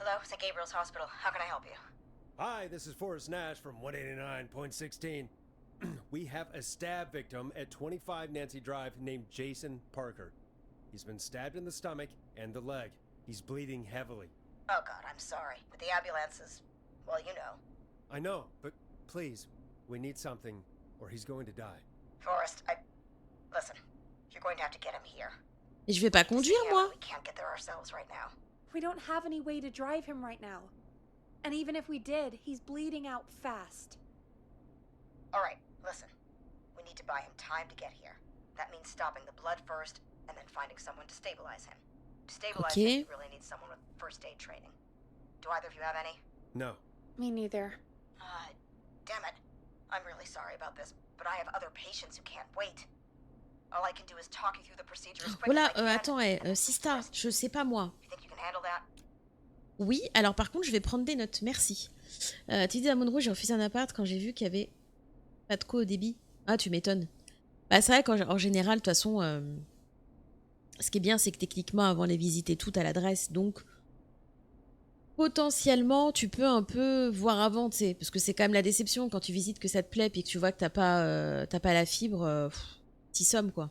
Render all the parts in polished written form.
Hello, St. Gabriel's Hospital. How can I help you? Hi, this is Forrest Nash from 189.16. We have a stab victim at 25 Nancy Drive named Jason Parker. He's been stabbed in the stomach and the leg. He's bleeding heavily. Oh God, I'm sorry. But the ambulances, well, you know. I know, but please, we need something or he's going to die. Forrest, listen, you're going to have to get him here. Et je vais pas conduire, moi. We can't get there ourselves right now. We don't have any way to drive him right now. And even if we did, he's bleeding out fast. All right, listen. We need to buy him time to get here. That means stopping the blood first, and then finding someone to stabilize him. To stabilize him, you really need someone with first aid training. Do either of you have any? No. Me neither. Damn it. I'm really sorry about this, but I have other patients who can't wait. All I can do is talk you through the procedure as quick Voilà, as I can. attends, Sista, je sais pas moi. You think you can handle that? Oui, alors par contre, je vais prendre des notes, merci. Tu dis à Monroe, j'ai refusé un appart quand j'ai vu qu'il y avait pas de co au débit. Ah, tu m'étonnes. Bah, c'est vrai qu'en général, de toute façon, ce qui est bien, c'est que techniquement, avant les visites et tout, à l'adresse, donc potentiellement, tu peux un peu voir avant, tu sais, parce que c'est quand même la déception quand tu visites que ça te plaît, puis que tu vois que t'as pas la fibre, t'y sommes, quoi.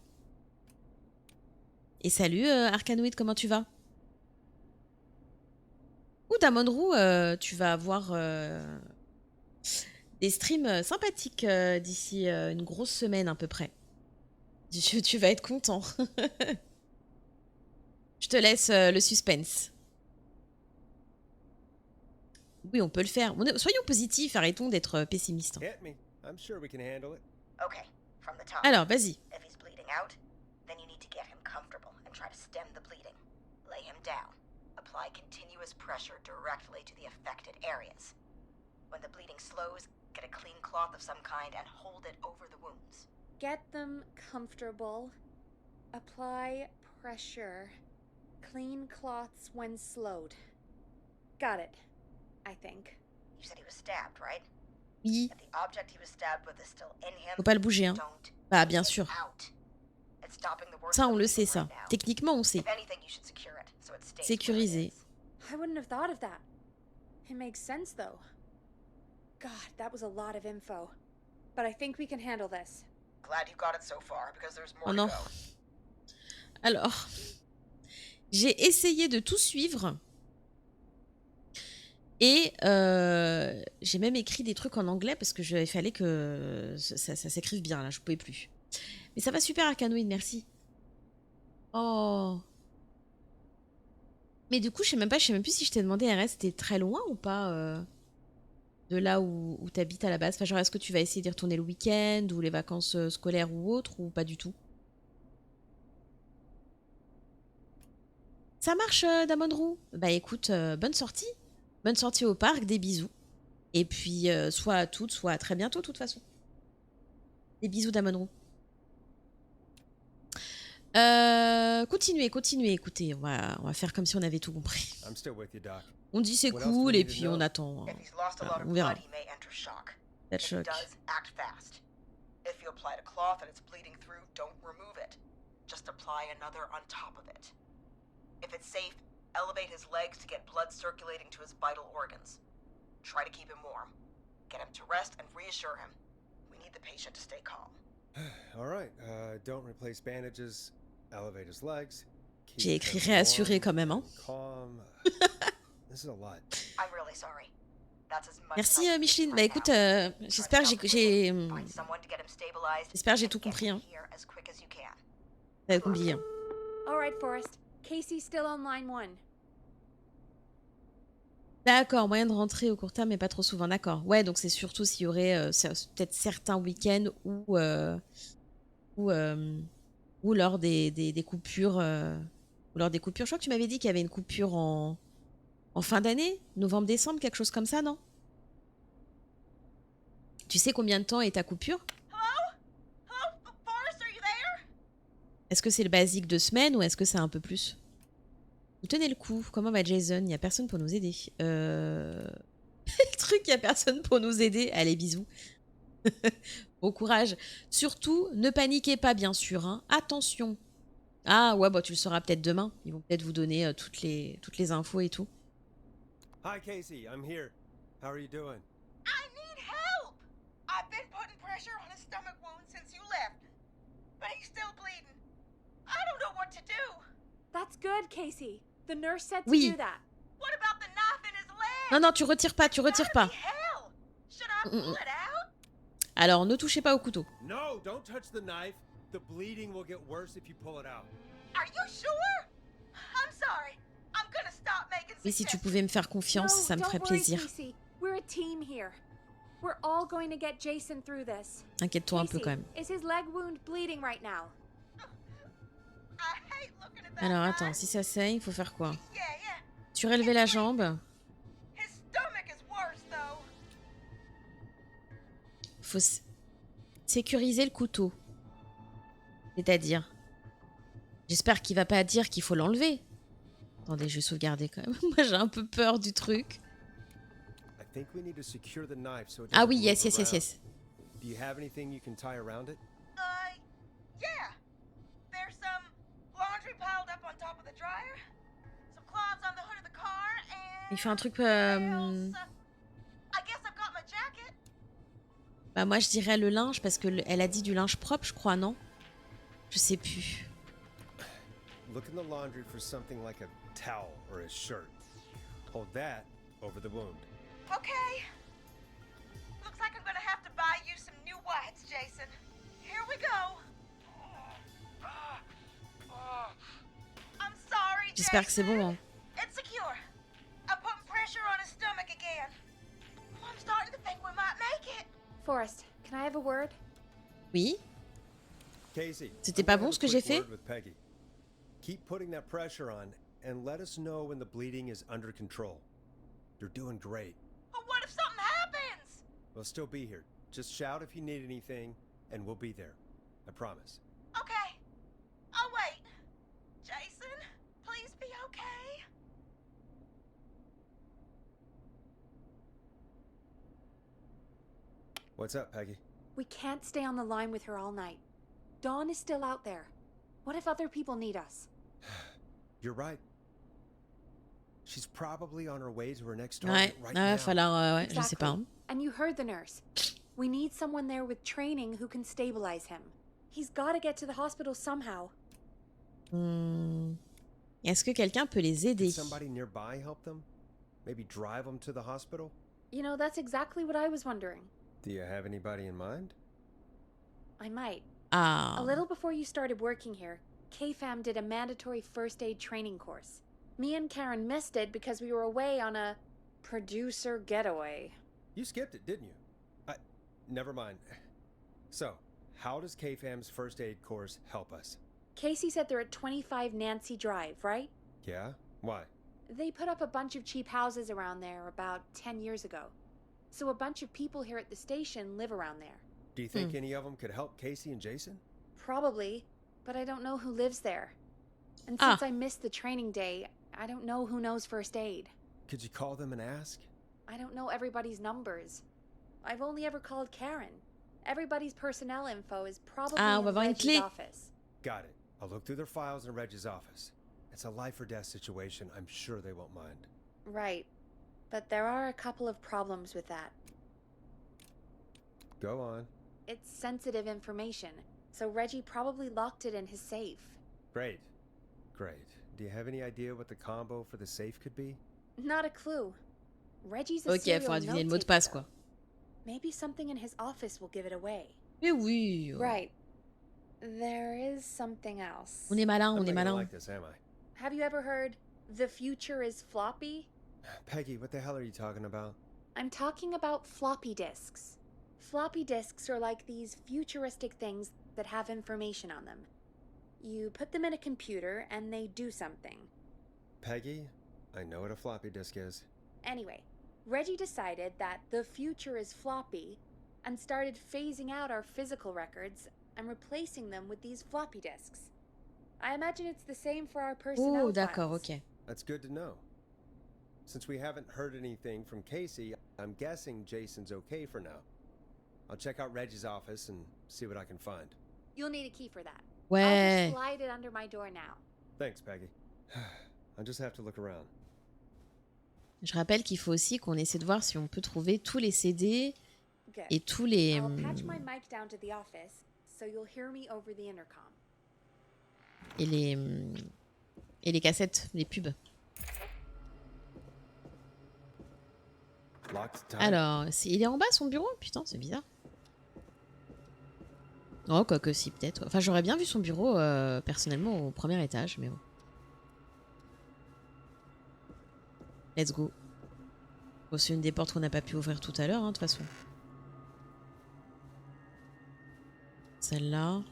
Et salut, Arcanoid, comment tu vas? Ou Monroe, tu vas avoir des streams sympathiques d'ici une grosse semaine à peu près. Tu vas être content. Je te laisse le suspense. Oui, on peut le faire. Soyons positifs, arrêtons d'être pessimistes. Alors, vas-y. Apply continuous pressure directly to the affected areas. When the bleeding slows, get a clean cloth of some kind and hold it over the wounds. Get them comfortable. Apply pressure. Clean cloths when slowed. Got it, I think. You said he was stabbed, right? Oui. And the object he was stabbed with is still in him. Faut pas le bouger, hein. Bah, bien sûr. Ça, on le sait, ça. Techniquement, on sait. Sécurisé. I wouldn't have thought of that. It makes sense, though. God, that was a lot of info. But I think we can handle this. Glad you got it so far, because there's more oh non. Alors, j'ai essayé de tout suivre. Et j'ai même écrit des trucs en anglais parce que il fallait que ça s'écrive bien, là, je pouvais plus. Mais ça va super, Arcanoid, merci. Oh. Mais du coup, je sais même plus si je t'ai demandé, RS, c'était très loin ou pas de là où t'habites à la base. Enfin, genre, est-ce que tu vas essayer d'y retourner le week-end ou les vacances scolaires ou autres, ou pas du tout? Ça marche, Damonrou? Bah écoute, bonne sortie. Bonne sortie au parc, des bisous. Et puis, soit à toutes, soit à très bientôt, de toute façon. Des bisous, Damonrou. Continuez, écoutez, on va faire comme si on avait tout compris. On dit c'est cool et puis on attend. Voilà, on verra. That shock. If it's safe, elevate his legs to get blood circulating to his vital organs. Try to keep him warm. Get him to rest and reassure him. We need the patient to stay calm. All right. Don't replace bandages. Elevate his legs. J'ai écrit réassurer quand même, hein. This is a lot. I'm really sorry. That's as much. Merci Micheline. Bah écoute, j'espère que j'ai tout compris, hein. T'as compris, hein. All right, Forrest. Casey's still on line 1. D'accord, moyen de rentrer au court terme, mais pas trop souvent. D'accord. Ouais, donc c'est surtout s'il y aurait peut-être certains week-ends ou lors des coupures. Ou lors des coupures. Je crois que tu m'avais dit qu'il y avait une coupure en fin d'année, novembre-décembre, quelque chose comme ça, non? Tu sais combien de temps est ta coupure? Est-ce que c'est le basique de semaine ou est-ce que c'est un peu plus? Vous tenez le coup. Comment va Jason? Il n'y a personne pour nous aider. Le truc, il n'y a personne pour nous aider. Allez, bisous. Bon courage. Surtout, ne paniquez pas, bien sûr. Hein. Attention. Ah ouais, bah tu le sauras peut-être demain. Ils vont peut-être vous donner toutes les infos et tout. Hi, Casey. I'm here. How are you doing? I need help! I've been putting pressure on his stomach wound since you left. But he's still bleeding. I don't know what to do. That's good, Casey. The nurse said to Oui. do that. What about the knife in his leg? Non, non, tu retires pas, tu retires pas. That'd be hell. Should I pull it out? Alors, ne touchez pas au couteau. No, don't touch the knife. The bleeding will get worse if you pull it out. Are you sure? I'm sorry. I'm gonna stop making Oui, si tu suggestions. pouvais me faire confiance, No, ça me don't ferait worry, plaisir. Casey. We're a team here. We're all going to get Jason through this. Inquiète-toi un peu Casey, quand même. is his leg wound bleeding right now? I hate looking at that Alors, knife. attends, si ça saigne, il faut faire quoi? Yeah. Surélever la jambe. His stomach is worse though. Faut sécuriser le couteau. C'est-à-dire, j'espère qu'il va pas dire qu'il faut l'enlever. Attendez, je vais sauvegarder quand même. Moi, j'ai un peu peur du truc. I think we need to secure the knife so it Ah doesn't oui, move yes, yes, yes, around. yes. Do you have anything you can tie around it? Yeah. There's some laundry piled up on top of the dryer, some cloths on the hood of the car, and Il fait un truc... what else? I guess I've got my jacket. Bah moi, je dirais le linge, parce que elle a dit du linge propre, je crois, non? Je sais plus. Look in the laundry for something like a towel or a shirt. Hold that over the wound. Okay. Looks like I'm gonna have to buy you some new whites, Jason. Here we go. I'm sorry, J'espère que c'est bon, hein. It's secure. I'm putting pressure on his stomach again. I'm starting to think we might make it. Forrest, can I have a word? Oui. Casey, C'était I'm pas gonna bon have ce a que j'ai quick fait? word with Peggy. Keep putting that pressure on and let us know when the bleeding is under control. You're doing great. But what if something happens? We'll still be here. Just shout if you need anything, and we'll be there. I promise. Okay. I'll wait. Jason, please be okay. What's up, Peggy? We can't stay on the line with her all night. Dawn is still out there. What if other people need us? You're right. She's probably on her way to her next Ouais, target right ouais, now. falloir... ouais, je sais pas. hein. And you heard the nurse. We need someone there with training who can stabilize him. He's got to get to the hospital somehow. Est-ce que quelqu'un peut les aider? Could somebody nearby help them? Maybe drive them to the hospital? You know, that's exactly what I was wondering. Do you have anybody in mind? I might. Ah. A little before you started working here, KFAM did a mandatory first aid training course. Me and Karen missed it because we were away on a producer getaway. You skipped it, didn't you? Never mind. So, how does KFAM's first aid course help us? Casey said they're at 25 Nancy Drive, right? Yeah? Why? They put up a bunch of cheap houses around there about 10 years ago. So a bunch of people here at the station live around there. Do you think any of them could help Casey and Jason? Probably, but I don't know who lives there. And Ah. since I missed the training day, I don't know who knows first aid. Could you call them and ask? I don't know everybody's numbers. I've only ever called Karen. Everybody's personnel info is probably Ah, on va in voir une Reggie's clé. office. Got it. I'll look through their files in Reggie's office. It's a life or death situation. I'm sure they won't mind. Right. But there are a couple of problems with that. Go on. It's sensitive information, so Reggie probably locked it in his safe. Great. Great. Do you have any idea what the combo for the safe could be? Not a clue. Reggie's a Ok, serial faudra deviner le mot de note-taker, passe, though. quoi. Maybe something in his office will give it away. Mais oui. Right. There is something else. On est malin, I'm on est not gonna malin. like this, am I? Have you ever heard the future is floppy? Peggy, what the hell are you talking about? I'm talking about floppy disks. Floppy disks are like these futuristic things that have information on them. You put them in a computer and they do something. Peggy, I know what a floppy disk is. Anyway, Reggie decided that the future is floppy and started phasing out our physical records and replacing them with these floppy disks. I imagine it's the same for our personnel Oh, d'accord, files. ok. That's good to know. Since we haven't heard anything from Casey, I'm guessing Jason's okay for now. I'll check out Reggie's office and see what I can find. You'll need a key for that. I'll Ouais. just slide it under my door now. Thanks, Peggy. I'll just have to look around. Je rappelle qu'il faut aussi qu'on essaie de voir si on peut trouver tous les CD Good. et tous les... I'll patch my mic down to the office, so you'll hear me over the intercom. et les cassettes, les pubs. Alors, il est en bas son bureau? Putain, c'est bizarre. Oh, quoique si, peut-être. Enfin, j'aurais bien vu son bureau, personnellement, au premier étage, mais bon. Let's go. Bon, c'est une des portes qu'on n'a pas pu ouvrir tout à l'heure, hein, de toute façon. Celle-là.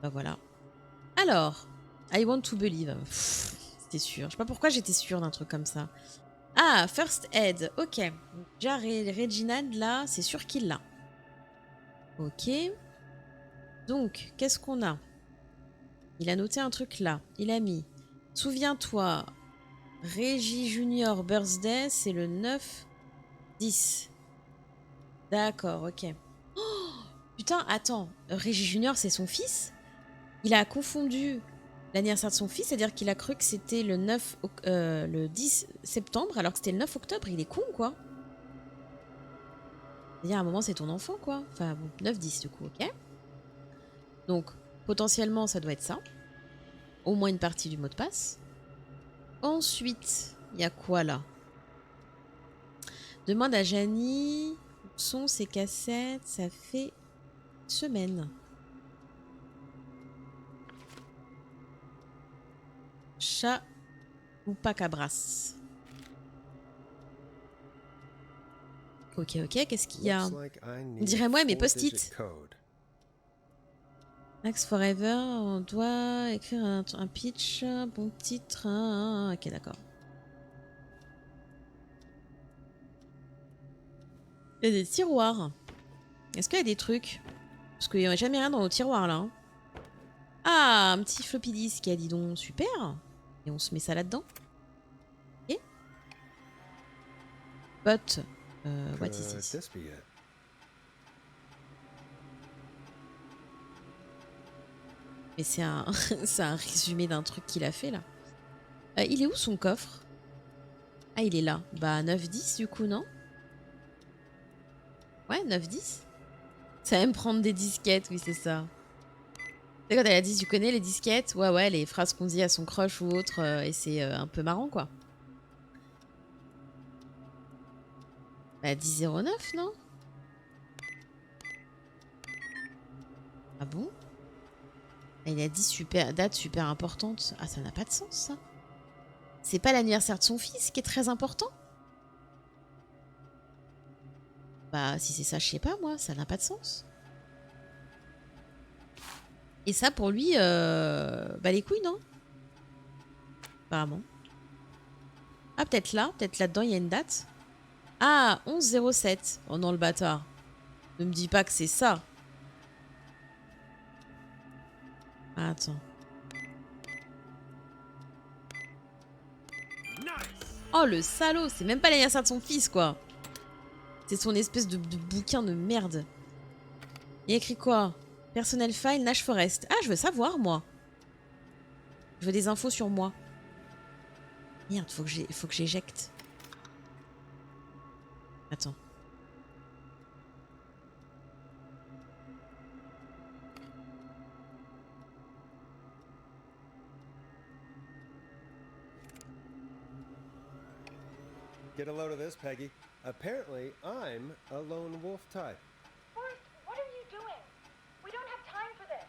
Bah voilà. Alors, I want to believe. C'était sûr. Je sais pas pourquoi j'étais sûre d'un truc comme ça. Ah, first aid. Ok. Déjà, Reginald, là, c'est sûr qu'il l'a. Ok. Donc, qu'est-ce qu'on a? Il a noté un truc là. Il a mis... Souviens-toi, Reggie Junior Birthday, c'est le 9-10. D'accord, ok. Oh, putain, attends. Reggie Junior, c'est son fils? Il a confondu l'anniversaire de son fils, c'est-à-dire qu'il a cru que c'était le 10 septembre, alors que c'était le 9 octobre. Il est con, quoi. C'est-à-dire, à un moment, c'est ton enfant, quoi. Enfin, bon, 9-10, du coup, ok. Donc, potentiellement, ça doit être ça. Au moins une partie du mot de passe. Ensuite, il y a quoi, là? Demande à Janie où sont ses cassettes. Ça fait une semaine. Chat ou pas cabras. Ok, ok, qu'est-ce qu'il y a? On dirait moi mes post-it. Max Forever, on doit écrire un pitch, bon titre. Ok, d'accord. Il y a des tiroirs. Est-ce qu'il y a des trucs? Parce qu'il n'y a jamais rien dans nos tiroirs là. Hein. Ah, un petit floppy disk, dis donc, super. Et on se met ça là-dedans. Ok. But, what is this? Mais c'est un, c'est un résumé d'un truc qu'il a fait là. Il est où son coffre? Ah, il est là. Bah, 9-10 du coup, non? Ouais, 9-10. Ça aime prendre des disquettes, oui, c'est ça. Tu sais, quand elle a dit, tu connais les disquettes? Ouais, ouais, les phrases qu'on dit à son crush ou autre, et c'est un peu marrant, quoi. Bah, 10-09, non? Ah bon? Il a dit super, date super importante. Ah, ça n'a pas de sens, ça. C'est pas l'anniversaire de son fils qui est très important? Bah, si c'est ça, je sais pas, moi, ça n'a pas de sens. Et ça, pour lui, bah les couilles, non? Apparemment. Ah, peut-être là-dedans, il y a une date. Ah, 11-07. Oh non, le bâtard. Ne me dis pas que c'est ça. Ah, attends. Oh, le salaud, c'est même pas l'anniversaire de son fils, quoi. C'est son espèce de bouquin de merde. Il y a écrit quoi? Personnel file Nash Forest. Ah, je veux savoir, moi. Je veux des infos sur moi. Merde, faut que j'éjecte. Attends. Get a load of this, Peggy. Apparently, I'm a lone wolf type. Forrest, what are you doing? We don't have time for this.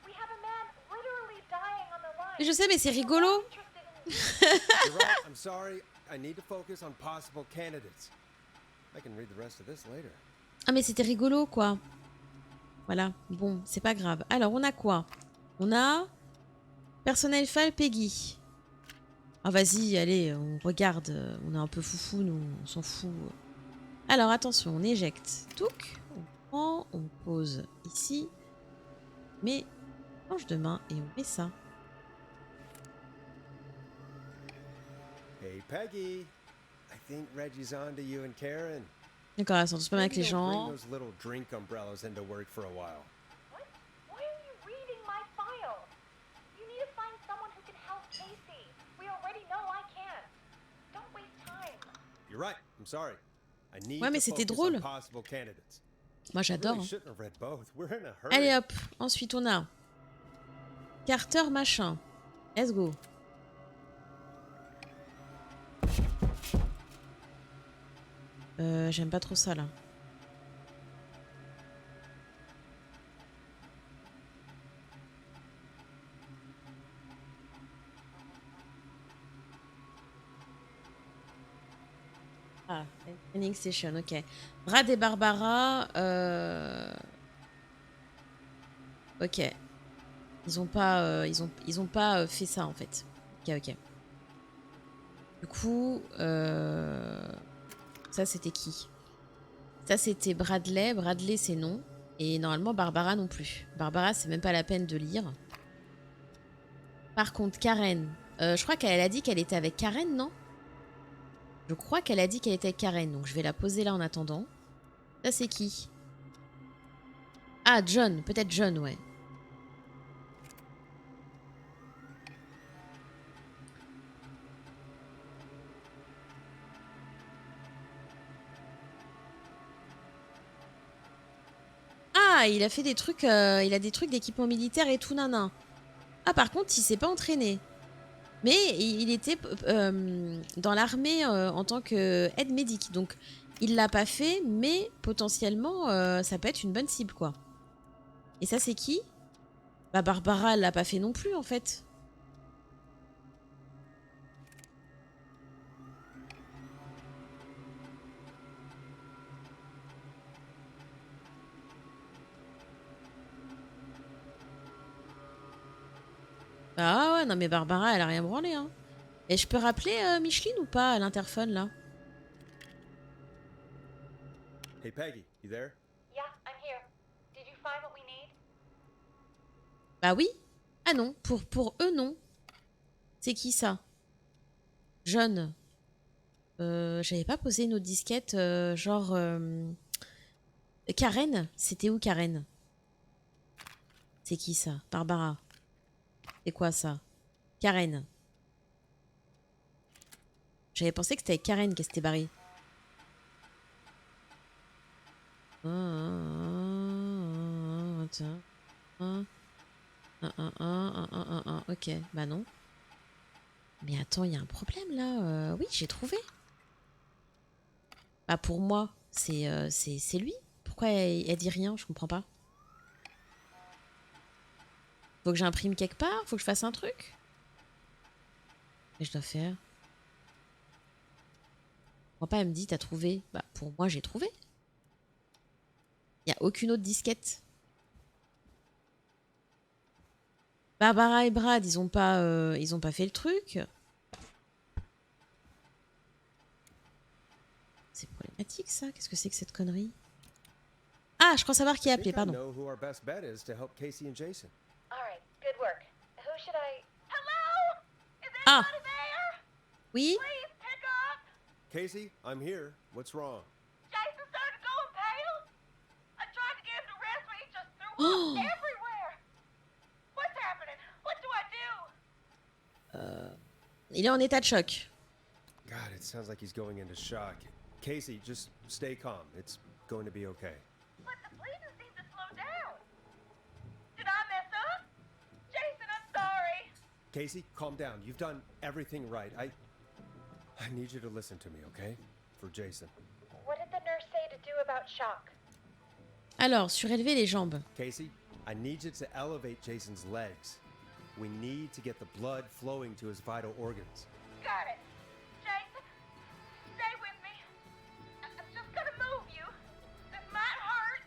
We have a man literally dying on the line. Je sais, mais c'est rigolo. You're right. I'm sorry. I need to focus on possible candidates. I can read the rest of this later. Ah, mais c'était rigolo, quoi. Voilà. Bon, c'est pas grave. Alors, on a quoi? On a... Personnel file Peggy. Ah, vas-y, allez, on regarde. On est un peu foufou, nous. On s'en fout. Alors, attention, on éjecte. Touc. On prend, on pose ici. Mais, planche de main et on met ça. Hey, Peggy. I think Reggie's on to you and Karen. D'accord, elles sont tous pas mal avec les Maybe you'll gens. bring those little drink umbrellas into work for a while. What? Why are you reading my file? You need to find someone who can help Casey. We already know I can. Don't You're right. I'm sorry. I need Ouais, mais to c'était focus drôle. on possible candidates. Moi, I j'adore. really Hein. shouldn't have read both. We're in a hurry. Allez hop. Ensuite, on a Carter machin. Let's go. J'aime pas trop ça là. Ah, training session, ok. Brad et Barbara, ok. Ils ont pas, ils ont pas fait ça en fait. Ok, ok. Du coup, ça c'était qui? Ça c'était Bradley. Bradley c'est non. Et normalement Barbara non plus. Barbara c'est même pas la peine de lire. Par contre Karen, je crois qu'elle a dit qu'elle était avec Karen, non? Je crois qu'elle a dit qu'elle était avec Karen, donc je vais la poser là en attendant. Ça c'est qui? Ah John, peut-être John, ouais. Ah, il a fait des trucs, il a des trucs d'équipement militaire et tout nanan. Ah, par contre, il s'est pas entraîné. Mais il était dans l'armée en tant qu'aide médic. Donc, il l'a pas fait, mais potentiellement, ça peut être une bonne cible, quoi. Et ça, c'est qui? Bah, Barbara, elle l'a pas fait non plus, en fait. Ah ouais, non mais Barbara, elle a rien branlé, hein. Et je peux rappeler Micheline ou pas à l'interphone, là? Hey Peggy, you there? Yeah, I'm here. Did you find what we need? Bah oui. Ah non, pour eux, non. C'est qui, ça? John. J'avais pas posé une autre disquette, genre... Karen? C'était où, Karen? C'est qui, ça? Barbara. C'est quoi, ça? Karen. J'avais pensé que c'était avec Karen qu'elle s'était barrée. Ok, bah non. Mais attends, il y a un problème là. Oui, j'ai trouvé. Bah pour moi, c'est lui. Pourquoi elle dit rien? Je comprends pas. Faut que j'imprime quelque part? Faut que je fasse un truc? Qu'est-ce que je dois faire? Moi pas, elle me dit t'as trouvé. Bah pour moi j'ai trouvé. Il n'y a aucune autre disquette. Barbara et Brad, ils ont pas fait le truc. C'est problématique ça. Qu'est-ce que c'est que cette connerie? Ah, je crois savoir qui a appelé, pardon. know who our best bet is to help Casey and Jason. All right, good work. Who should I... Hello? Is Ah. anybody there? Oui. Please pick up. Casey, I'm here. What's wrong? Jason started going pale. I tried to get him to rest, but he just threw up everywhere. What's happening? What do I do? Il est en état de choc. God, it sounds like he's going into shock. Casey, just stay calm. It's going to be okay. But the bleeding seemed to slow down. Did I mess up? Jason, I'm sorry. Casey, calm down. You've done everything right. I need you to listen to me, okay? For Jason. What did the nurse say to do about shock? Alors, surélever les jambes. Casey, I need you to elevate Jason's legs. We need to get the blood flowing to his vital organs. Got it. Jason, stay with me. I'm just gonna move you. This might hurt.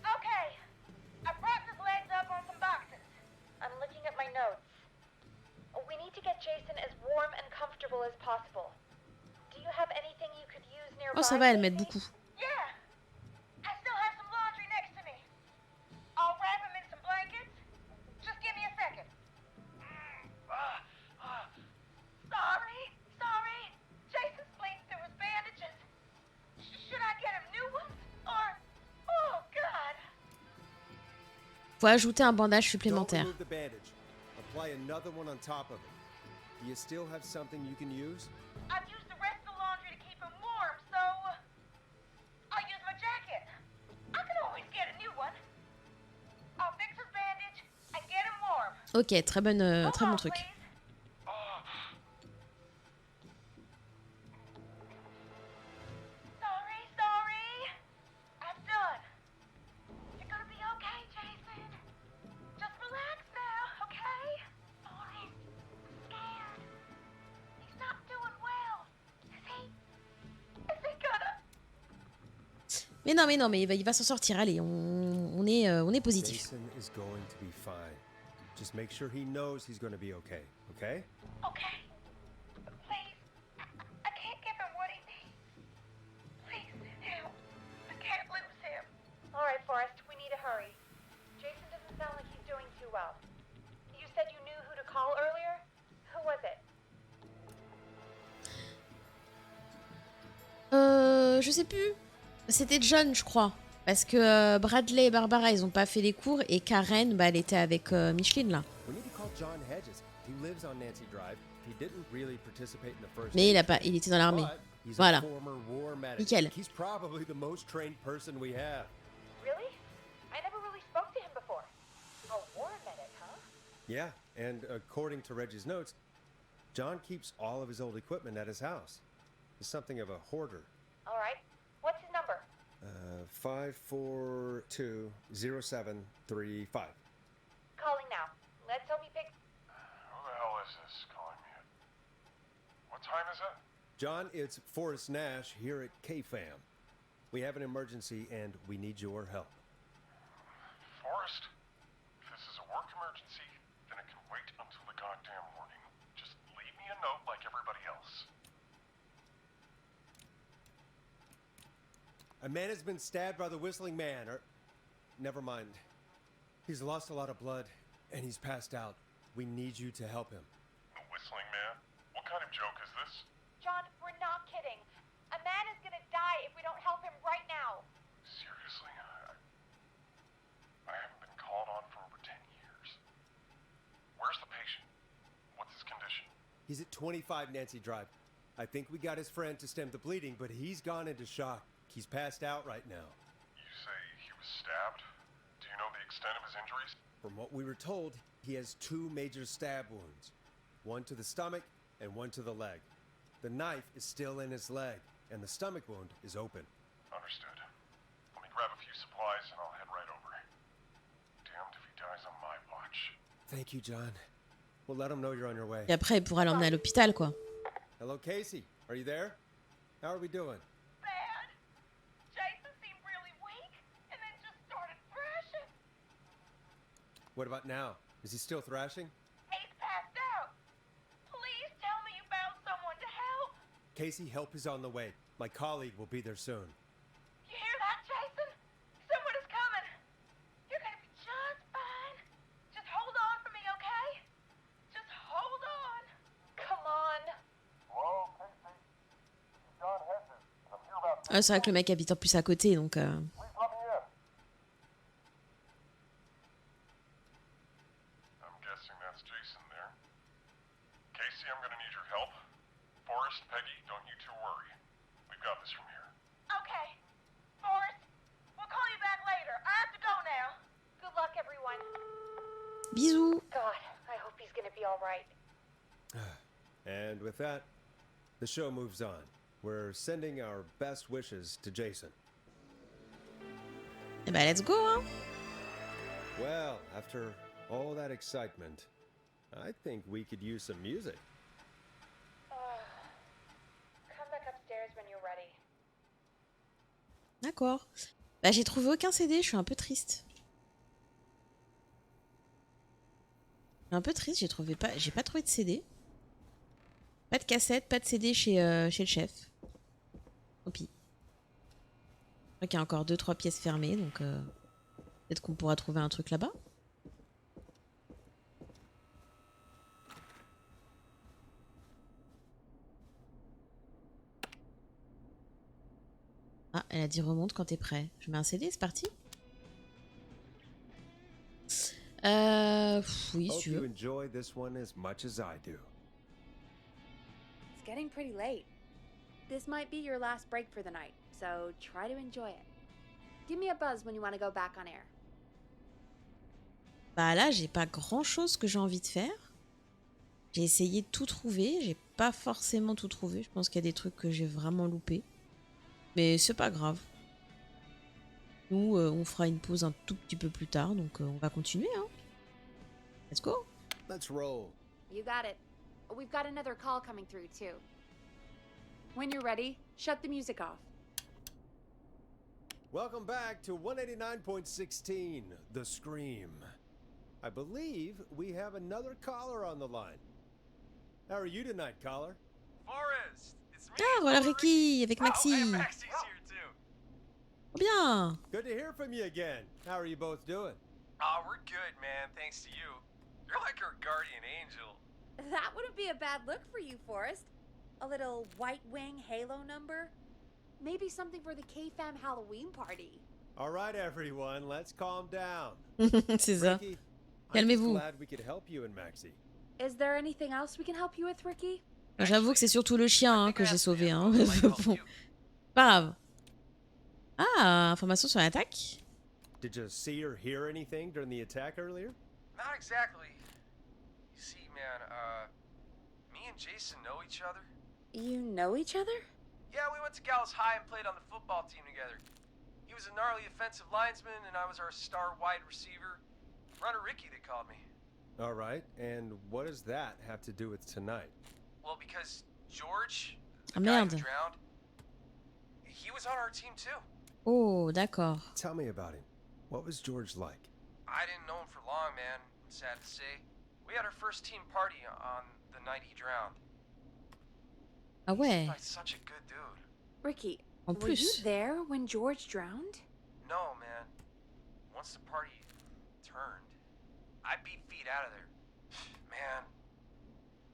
Okay. I propped his legs up on some boxes. I'm looking at my notes. We need to get Jason as warm and comfortable as possible. Do you have anything you could use nearby? Oh, ça va, elle m'aide Casey? beaucoup. Yeah. I still have some laundry next to me. I'll wrap him in some blankets. Just give me a second. Sorry. Jason's bleeding through his bandages. Should I get him new ones? Or... Oh, God. Faut ajouter un bandage Don't supplémentaire. remove the bandage. Apply another one on top of it. Do you still have something you can use? I've used the Ok, très bon truc. Sorry. I'm done. You're gonna be okay, Jason. Just relax now, okay? Boris, I'm scared. He's not doing well. Is he gonna... Mais non, mais il va s'en sortir. Allez, on est positif. Jason is going to be fine. Just make sure he knows he's going to be okay, okay? Okay. Please. I can't give him what he needs. Please, help. I can't lose him. All right, Forrest, we need to hurry. Jason doesn't sound like he's doing too well. You said you knew who to call earlier? Who was it? Je sais plus. C'était John, je crois. Parce que Bradley et Barbara, ils ont pas fait les cours. Et Karen, bah, elle était avec Micheline, là. Mais il était dans l'armée. Voilà. Nickel. He's probably the most trained person we have. Really? I never really spoke to him before. A war medic, huh? Yeah, and according to Reggie's notes, John keeps all of his old equipment at his house. He's something of a hoarder. All right. What's his number? 5420735. Calling now. Let's hope he picks. Who the hell is this calling me at? What time is it? John, it's Forrest Nash here at KFAM. We have an emergency and we need your help. Forrest? If this is a work emergency, then it can wait until the goddamn morning. Just leave me a note like everybody else. A man has been stabbed by the Whistling Man, or... Never mind. He's lost a lot of blood, and he's passed out. We need you to help him. The Whistling Man? What kind of joke is this? John, we're not kidding. A man is gonna die if we don't help him right now. Seriously? I haven't been called on for over 10 years. Where's the patient? What's his condition? He's at 25 Nancy Drive. I think we got his friend to stem the bleeding, but he's gone into shock. He's passed out right now. You say he was stabbed? Do you know the extent of his injuries? From what we were told, he has 2 major stab wounds. One to the stomach and one to the leg. The knife is still in his leg, and the stomach wound is open. Understood. Let me grab a few supplies and I'll head right over. Damned if he dies on my watch. Thank you, John. We'll let him know you're on your way. Et après, il pourra l'emmener à l'hôpital, quoi. Hello, Casey. Are you there? How are we doing? Bad. Jason seemed really weak and then just started thrashing. What about now? Is he still thrashing? He's passed out. Please tell me you found someone to help. Casey, help is on the way. My colleague will be there soon. You hear that, Jason? Someone is coming. You're gonna be just fine. Just hold on for me, okay? Just hold on. Come on. Hello, Casey. John Hedges. I'm here about Ah, c'est vrai que le mec habite en plus à côté, donc... Please let me in. I'm guessing that's Jason there. Casey, I'm gonna need your help. Forrest, Peggy, don't you two worry. We've got this from here. Okay. Forrest, we'll call you back later. I have to go now. Good luck, everyone. Bisous. God, I hope he's gonna be all right. And with that, the show moves on. We're sending our best wishes to Jason. Eh ben, let's go, hein. Well, after all that excitement, I think we could use some music. Come back upstairs when you're ready. D'accord. Bah, j'ai trouvé aucun CD, je suis un peu triste. Je suis un peu triste, j'ai pas trouvé de CD. Pas de cassette, pas de CD chez le chef. Tant pis. Je crois qu'il y a encore 2-3 pièces fermées, donc peut-être qu'on pourra trouver un truc là-bas. Ah, elle a dit remonte quand t'es prêt. Je mets un CD, c'est parti. Oui, si Hope tu you veux. enjoy this one as much as I do. It's getting pretty late. This might be your last break for the night, so try to enjoy it. Give me a buzz when you want to go back on air. Bah là, j'ai pas grand-chose que j'ai envie de faire. J'ai essayé de tout trouver. J'ai pas forcément tout trouvé. Je pense qu'il y a des trucs que j'ai vraiment loupés. Mais c'est pas grave. Nous, on fera une pause un tout petit peu plus tard. Donc, on va continuer. Hein. Let's go. Let's roll. You got it. We've got another call coming through, too. When you're ready, shut the music off. Welcome back to 189.16, The Scream. I believe we have another caller on the line. How are you tonight, caller? Forrest, it's me. Ah, voilà Ricky avec Maxi. Oh, and Maxi's here too. Trop bien. Good to hear from you again. How are you both doing? Oh, we're good, man. Thanks to you. You're like our guardian angel. That wouldn't be a bad look for you, Forrest. A little white wing halo number. Maybe something for the K-Fam Halloween party. All right, everyone, let's calm down. C'est ça. Ricky, I'm just Calmez-vous. glad we could help you and Maxi. Is there anything else we can help you with, Ricky? J'avoue que c'est surtout le chien hein, que j'ai sauvé. Hein. Bon, You. pas grave. Ah, information sur l'attaque. Did you see or hear anything during the attack earlier? Not exactly. You see, man, me and Jason know each other. You know each other? Yeah, we went to Gallows High and played on the football team together. He was a gnarly offensive lineman, and I was our star wide receiver. Runner Ricky, they called me. All right, and what does that have to do with tonight? Well, because George, the Ah, guy who merde. drowned, he was on our team too. Oh, d'accord. Tell me about him. What was George like? I didn't know him for long, man. Sad to say. We had our first team party on the night he drowned. Ah He ouais. seemed like such a good dude. Ricky, En were you plus. there when George drowned? No, man. Once the party turned, I beat feet out of there. Man,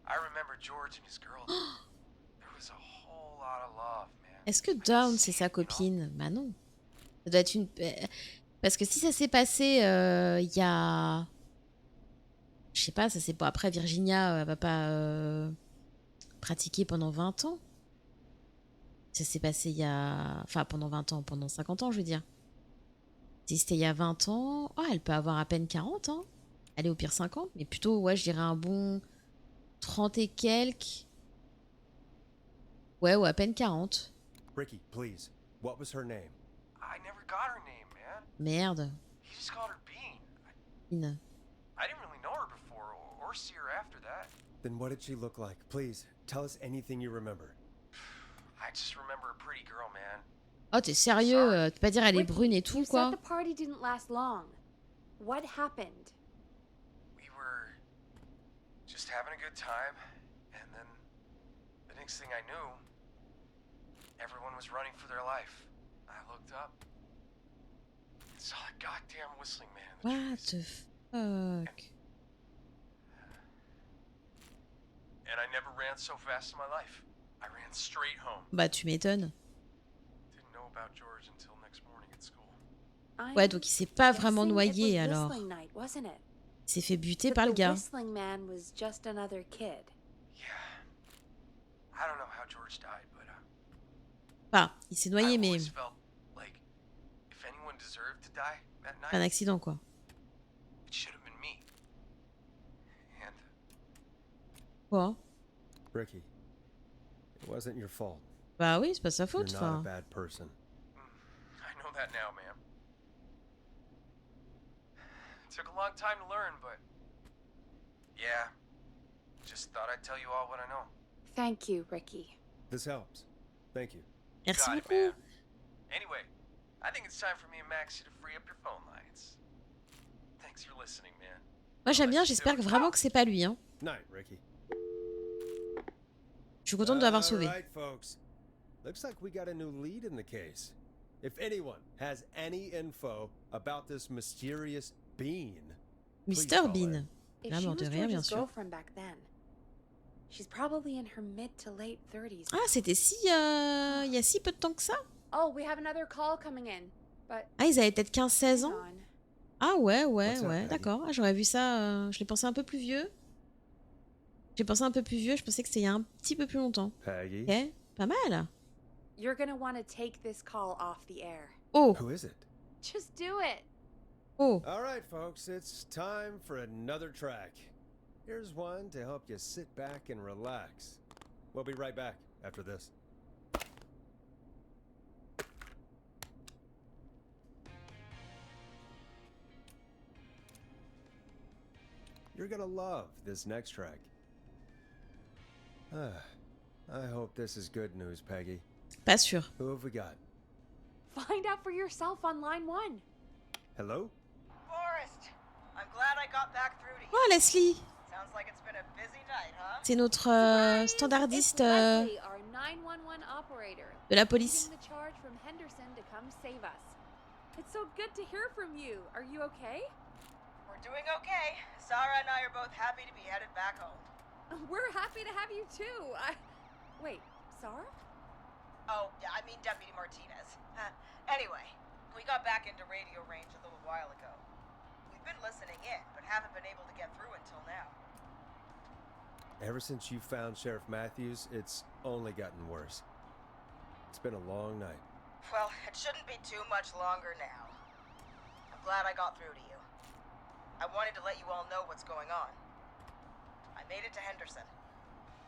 I remember George and his girl. There was a whole lot of love, man. Est-ce que I could Dawn see c'est sa it, you know? copine? Bah non. Ça doit être une. Parce que si ça s'est passé il y a. Je sais pas, ça c'est pas. Après, Virginia va pas pratiquer pendant 20 ans. Ça s'est passé il y a. Enfin, pendant 20 ans, pendant 50 ans, je veux dire. Si c'était il y a 20 ans. Oh, elle peut avoir à peine 40, hein. Elle est au pire 50, mais plutôt, ouais, je dirais un bon 30 et quelques. Ouais, ou à peine 40. Ricky, please, what was her name? I never got her name, man. Merde. He just called her Bean. Ine. I didn't really know her before or see her after that. Then what did she look like? Please, tell us anything you remember. I just remember a pretty girl, man. Oh, t'es sérieux? Tu peux pas dire elle est Ricky, brune et tout, you quoi? said the party didn't last long. What happened? We were just having a good time, and then the next thing I knew, everyone was running for their life. I looked up and saw a goddamn whistling man in the What trees. the fuck? And I never ran so fast in my life. I ran straight home. Bah, tu m'étonnes. Didn't know about George until next morning at school. Ouais, donc il s'est pas vraiment guessing it noyé, was alors. Whistling night, wasn't it? Il s'est fait buter But par le the gars. whistling man was just another kid. Yeah. I don't know how George died, but Enfin, il s'est noyé, I mais always felt like if anyone deserved to die that pas un night, accident, quoi. it should have been me. And Quoi? Ricky, it wasn't your fault. Bah oui, c'est pas sa You're faute, not a enfin. bad person. I know that now, ma'am. It took a long time to learn, but yeah, just thought I'd tell you all what I know. Thank you, Ricky. This helps. Thank you. Merci Got it, beaucoup. man. Anyway, I think it's time for me and Maxie to free up your phone lines. Thanks for listening, man. Moi, j'aime bien, j'espère que vraiment que c'est pas lui, hein. Night, Ricky. Je suis contente de l'avoir sauvé. All right, folks. Looks like we got a new lead in the case. If anyone has any info about this mysterious Bean, please Mr. call Bean. in. If Là, she mort was de rire, bien George's sûr. girlfriend back then, she's probably in her mid to late 30s. Ah, c'était si. Il y a si peu de temps que ça? Oh, we have another call coming in. But Ah, ils avaient peut-être 15-16 hang ans? on. Ah, ouais, ouais, What's up, ouais, Maggie? d'accord. Ah, j'aurais vu ça. Je l'ai pensé un peu plus vieux. J'ai pensé un peu plus vieux, je pensais que c'était il y a un petit peu plus longtemps. Peggy. Ok, pas mal. You're gonna want to take this call off the air. Oh, Who is it? Just do it. Oh. All right, folks, it's time for another track. Here's one to help you sit back and relax. We'll be right back after this. You're gonna love this next track. I hope this is good news, Peggy. Pas sûr. Who have we got? Find out for yourself on line 1. Hello? Forrest, I'm glad I got back through to you. Oh, Leslie. Sounds like it's been a busy night, huh? C'est notre standardiste It's Leslie, our 911 operator, de la police. leading the charge from Henderson to come save us. It's so good to hear from you. Are you okay? We're doing okay. Sarah and I are both happy to be headed back home. We're happy to have you too. Wait, Sarah? Oh, yeah, I mean Deputy Martinez. Anyway, we got back into radio range a little while ago. We've been listening in, but haven't been able to get through until now. Ever since you found Sheriff Matthews, it's only gotten worse. It's been a long night. Well, it shouldn't be too much longer now. I'm glad I got through to you. I wanted to let you all know what's going on. I made it to Henderson.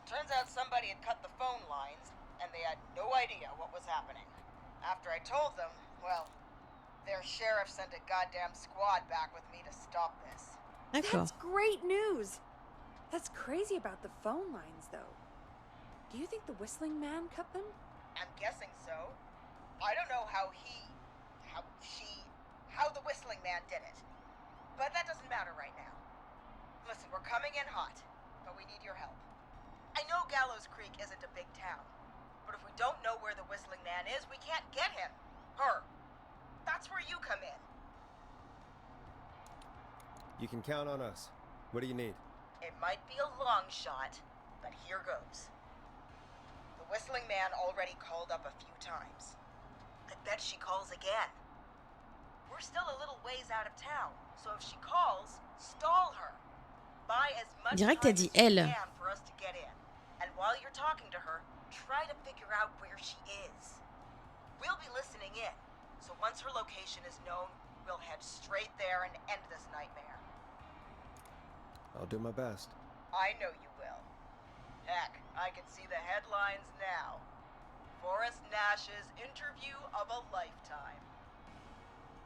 Turns out somebody had cut the phone lines, and they had no idea what was happening. After I told them, well, their sheriff sent a goddamn squad back with me to stop this. D'accord. That's great news. That's crazy about the phone lines, though. Do you think the Whistling Man cut them? I'm guessing so. I don't know how the Whistling Man did it. But that doesn't matter right now. Listen, we're coming in hot, but we need your help. I know Gallows Creek isn't a big town, but if we don't know where the Whistling Man is, we can't get him. Her. That's where you come in. You can count on us. What do you need? It might be a long shot, but here goes. The Whistling Man already called up a few times. I bet she calls again. We're still a little ways out of town, so if she calls, stall her. Buy as much Direct, time elle dit as you elle. can for us to get in. And while you're talking to her, try to figure out where she is. We'll be listening in, so once her location is known, we'll head straight there and end this nightmare. I'll do my best. I know you will. Heck, I can see the headlines now. Forrest Nash's interview of a lifetime.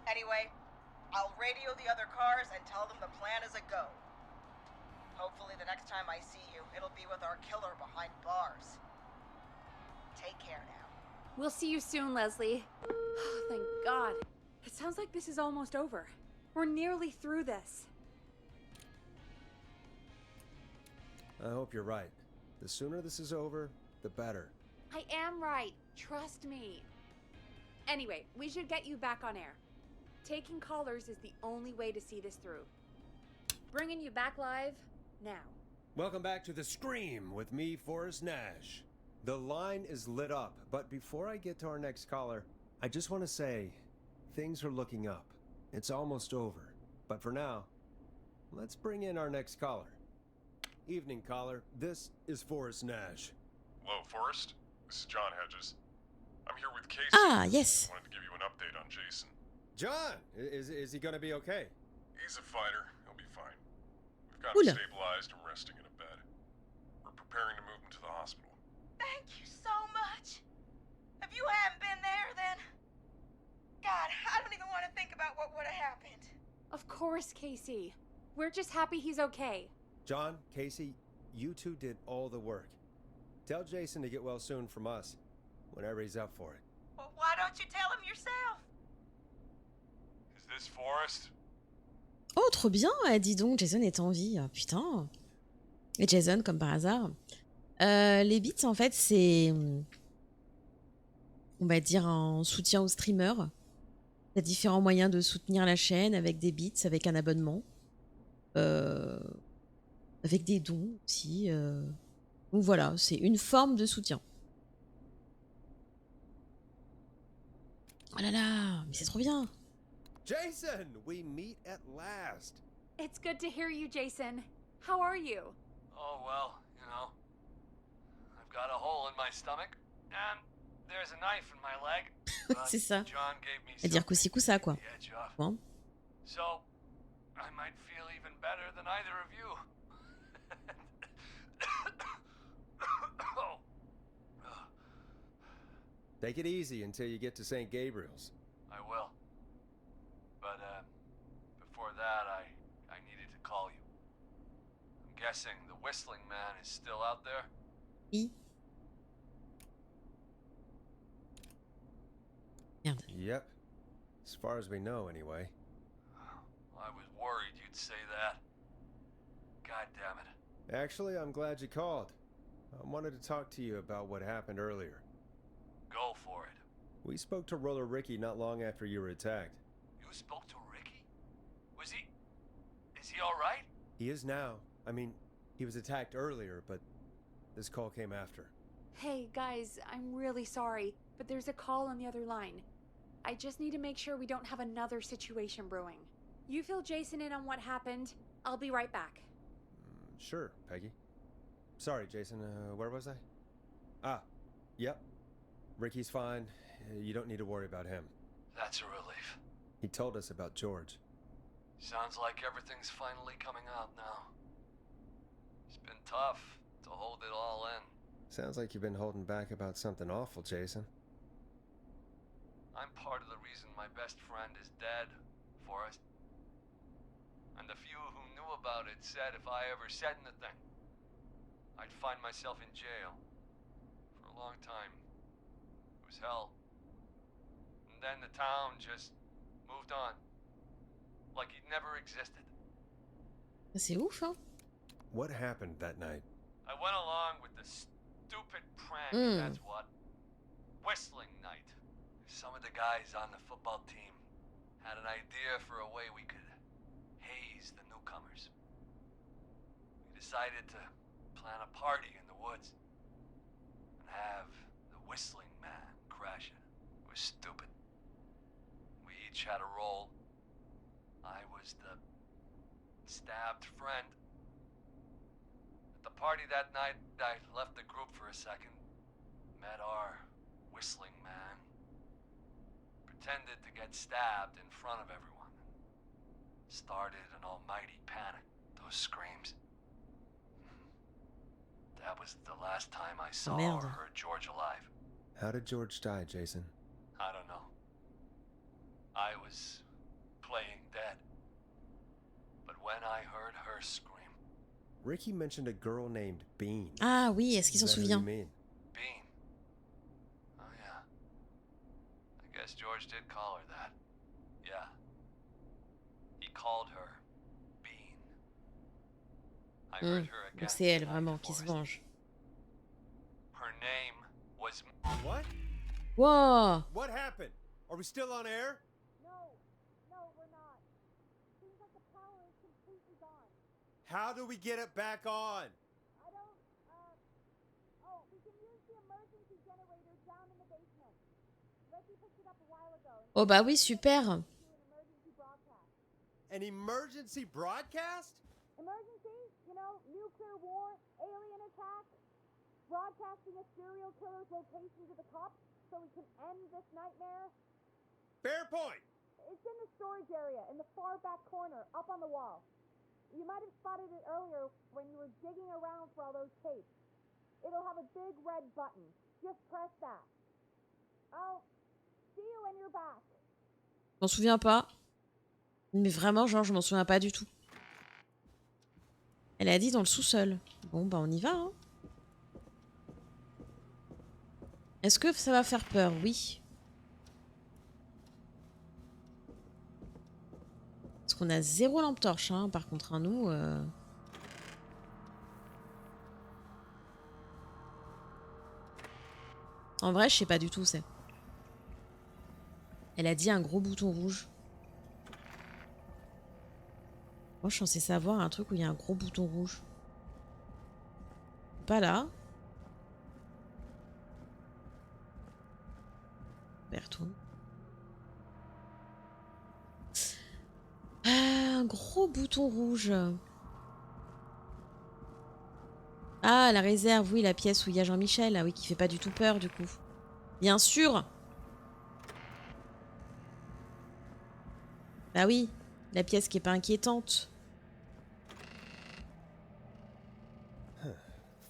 Anyway, I'll radio the other cars and tell them the plan is a go. Hopefully the next time I see you, it'll be with our killer behind bars. Take care now. We'll see you soon, Leslie. Oh, thank God. It sounds like this is almost over. We're nearly through this. I hope you're right. The sooner this is over, the better. I am right. Trust me. Anyway, we should get you back on air. Taking callers is the only way to see this through. Bringing you back live now. Welcome back to The Scream with me, Forrest Nash. The line is lit up, but before I get to our next caller, I just want to say, things are looking up. It's almost over. But for now, let's bring in our next caller. Evening, caller. This is Forrest Nash. Hello, Forrest. This is John Hedges. I'm here with Casey. Ah, yes. Wanted to give you an update on Jason. John, is he gonna be okay? He's a fighter. He'll be fine. We've got Oula. him stabilized and resting in a bed. We're preparing to move him to the hospital. Thank you so much. If you hadn't been there, then... God, I don't even want to think about what would have happened. Of course, Casey. We're just happy he's okay. John, Casey, you two did all the work. Tell Jason to get well soon from us, whenever he's up for it. Well, why don't you tell him yourself? Is this Forrest? Oh, trop bien. Dis donc, Jason est en vie. Ah, putain. Et Jason, comme par hasard. Les bits, en fait, c'est... On va dire un soutien aux streamers. Il y a différents moyens de soutenir la chaîne avec des bits, avec un abonnement. Avec des dons aussi. Donc voilà, c'est une forme de soutien. Oh là là, mais c'est trop bien. Jason, we meet at last. It's good to hear you, Jason. How are you? Oh, well, you know. I've got a hole in my stomach, and there's a knife in my leg. But C'est ça. John gave me À dire qu'aussi coup ça, quoi. something to get the edge off. Bon. So, I might feel even better than either of you. Oh. Take it easy until you get to St. Gabriel's. I will. But, before that, I needed to call you. I'm guessing the Whistling Man is still out there? Oui. Merde. Yep. As far as we know, anyway. I was worried you'd say that. God damn it. Actually, I'm glad you called. I wanted to talk to you about what happened earlier. Go for it. We spoke to Roller Ricky not long after you were attacked. You spoke to Ricky? Was he... Is he alright? He is now. I mean, he was attacked earlier, but this call came after. Hey, guys, I'm really sorry, but there's a call on the other line. I just need to make sure we don't have another situation brewing. You fill Jason in on what happened. I'll be right back. Sure, Peggy. Sorry, Jason, where was I? Ah, yep. Ricky's fine. You don't need to worry about him. That's a relief. He told us about George. Sounds like everything's finally coming out now. It's been tough to hold it all in. Sounds like you've been holding back about something awful, Jason. I'm part of the reason my best friend is dead, Forrest. And the few who knew about it said if I ever said anything, I'd find myself in jail. For a long time. It was hell. And then the town just moved on. Like he'd never existed. C'est ouf, hein? What happened that night? I went along with the stupid prank, that's what. Whistling night. Some of the guys on the football team had an idea for a way we could haze the newcomers. We decided to plan a party in the woods and have the Whistling Man crash it. It was stupid. We each had a role. I was the stabbed friend. At the party that night, I left the group for a second, met our Whistling Man, pretended to get stabbed in front of everyone. Started an almighty panic. Those screams. That was the last time I saw or heard George alive. How did George die, Jason? I don't know. I was playing dead. But when I heard her scream... Ricky mentioned a girl named Bean. Ah oui, est-ce qu'il s'en souvient? Bean. Oh yeah. I guess George did call her that. Yeah. He called her Bean. I heard her again. Donc c'est elle vraiment qui se venge. Her name was... What? Wow! What happened? Are we still on air? No, we're not. Seems like the power is completely gone. How do we get it back on? I don't, oh, we can use the emergency generator down in the basement. Reggie picked it up a while ago. Oh bah oui, super! Do an emergency broadcast. An emergency broadcast? Emergency? You know, nuclear war, alien attack. Broadcasting a serial killer's location to the cops so we can end this nightmare. Fair point. It's in the storage area in the far back corner, up on the wall. You might have spotted it earlier when you were digging around for all those tapes. It'll have a big red button. Just press that. I'll see you when you're back. Je m'en souviens pas. Mais vraiment, genre, je m'en souviens pas du tout. Elle a dit dans le sous-sol. Bon, bah on y va, hein. Est-ce que ça va faire peur? Oui. Parce qu'on a 0 lampe torche, hein. Par contre, hein, nous... En vrai, je sais pas du tout où c'est. Elle a dit un gros bouton rouge. Moi, je suis censée savoir un truc où il y a un gros bouton rouge. Pas là. Elle retourne. Un gros bouton rouge. Ah, la réserve, oui, la pièce où il y a Jean-Michel. Ah oui, qui fait pas du tout peur, du coup. Bien sûr. Bah oui. La pièce qui est pas inquiétante.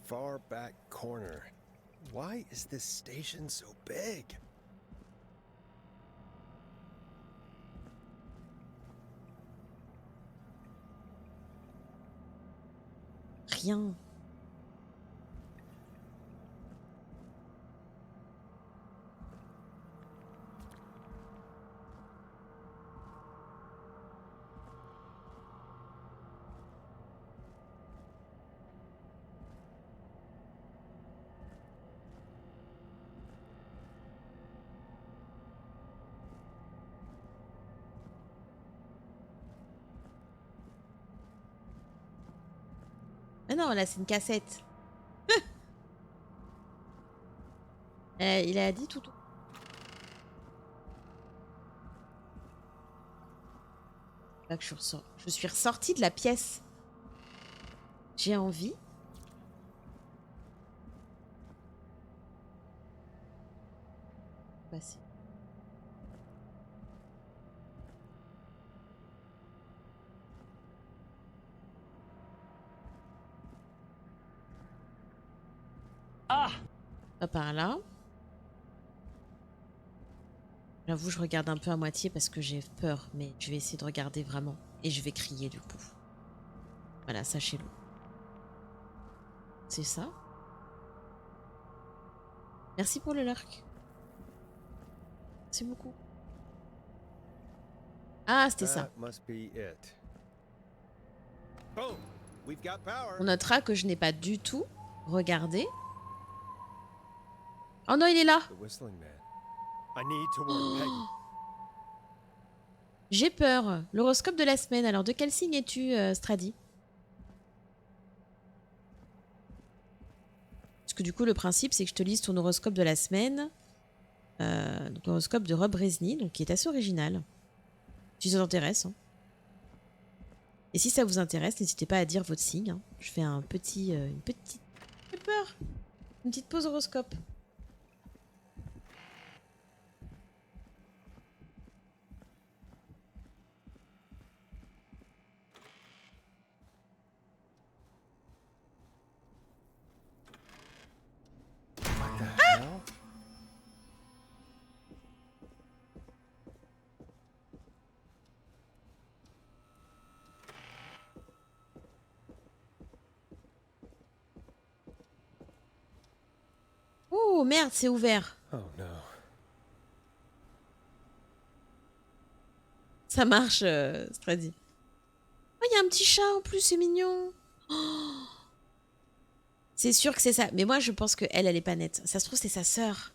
Far back corner. Why is this station so big? Rien. Ah non, là, c'est une cassette. Il a dit tout. Là que je suis ressortie de la pièce. J'ai envie. Passer. Ah! Pas par là. J'avoue, je regarde un peu à moitié parce que j'ai peur, mais je vais essayer de regarder vraiment. Et je vais crier du coup. Voilà, sachez-le. C'est ça. Merci pour le lurk. Merci beaucoup. Ah, c'était ça. On notera que je n'ai pas du tout regardé. Oh non, il est là. J'ai peur. L'horoscope de la semaine. Alors, de quel signe es-tu, Strady? Parce que du coup, le principe, c'est que je te lise ton horoscope de la semaine. Donc, l'horoscope de Rob Resny, donc qui est assez original. Si ça t'intéresse. Hein. Et si ça vous intéresse, n'hésitez pas à dire votre signe. Hein. Je fais un petit, une petite... J'ai peur. Une petite pause horoscope. Oh merde, c'est ouvert. Oh no. Ça marche, Strady. Oh, il y a un petit chat en plus, c'est mignon. Oh. C'est sûr que c'est ça. Mais moi, je pense qu'elle, elle est pas nette. Ça se trouve, c'est sa sœur.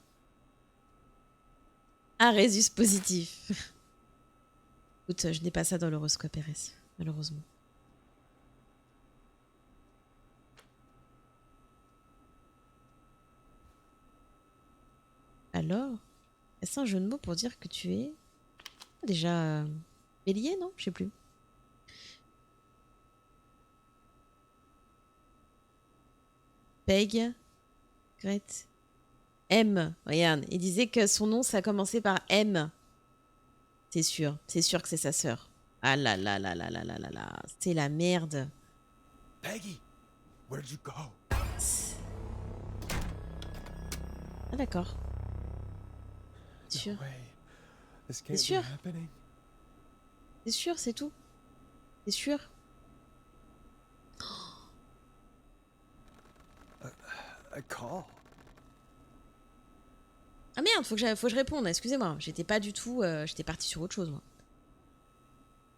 Un résus positif. Écoute, je n'ai pas ça dans l'horoscope RS, malheureusement. Alors, est-ce un jeu de mots pour dire que tu es déjà bélier, non? Je sais plus. Peg, Grete, M. Regarde, il disait que son nom, ça commençait par M. C'est sûr que c'est sa sœur. Ah là là là là là là là là, c'est la merde. Peggy, where'd you go? Ah d'accord. Sûr. C'est sûr. C'est sûr, c'est tout. C'est sûr. A call. Ah merde, faut que je réponde, excusez-moi. J'étais pas du tout... j'étais partie sur autre chose, moi.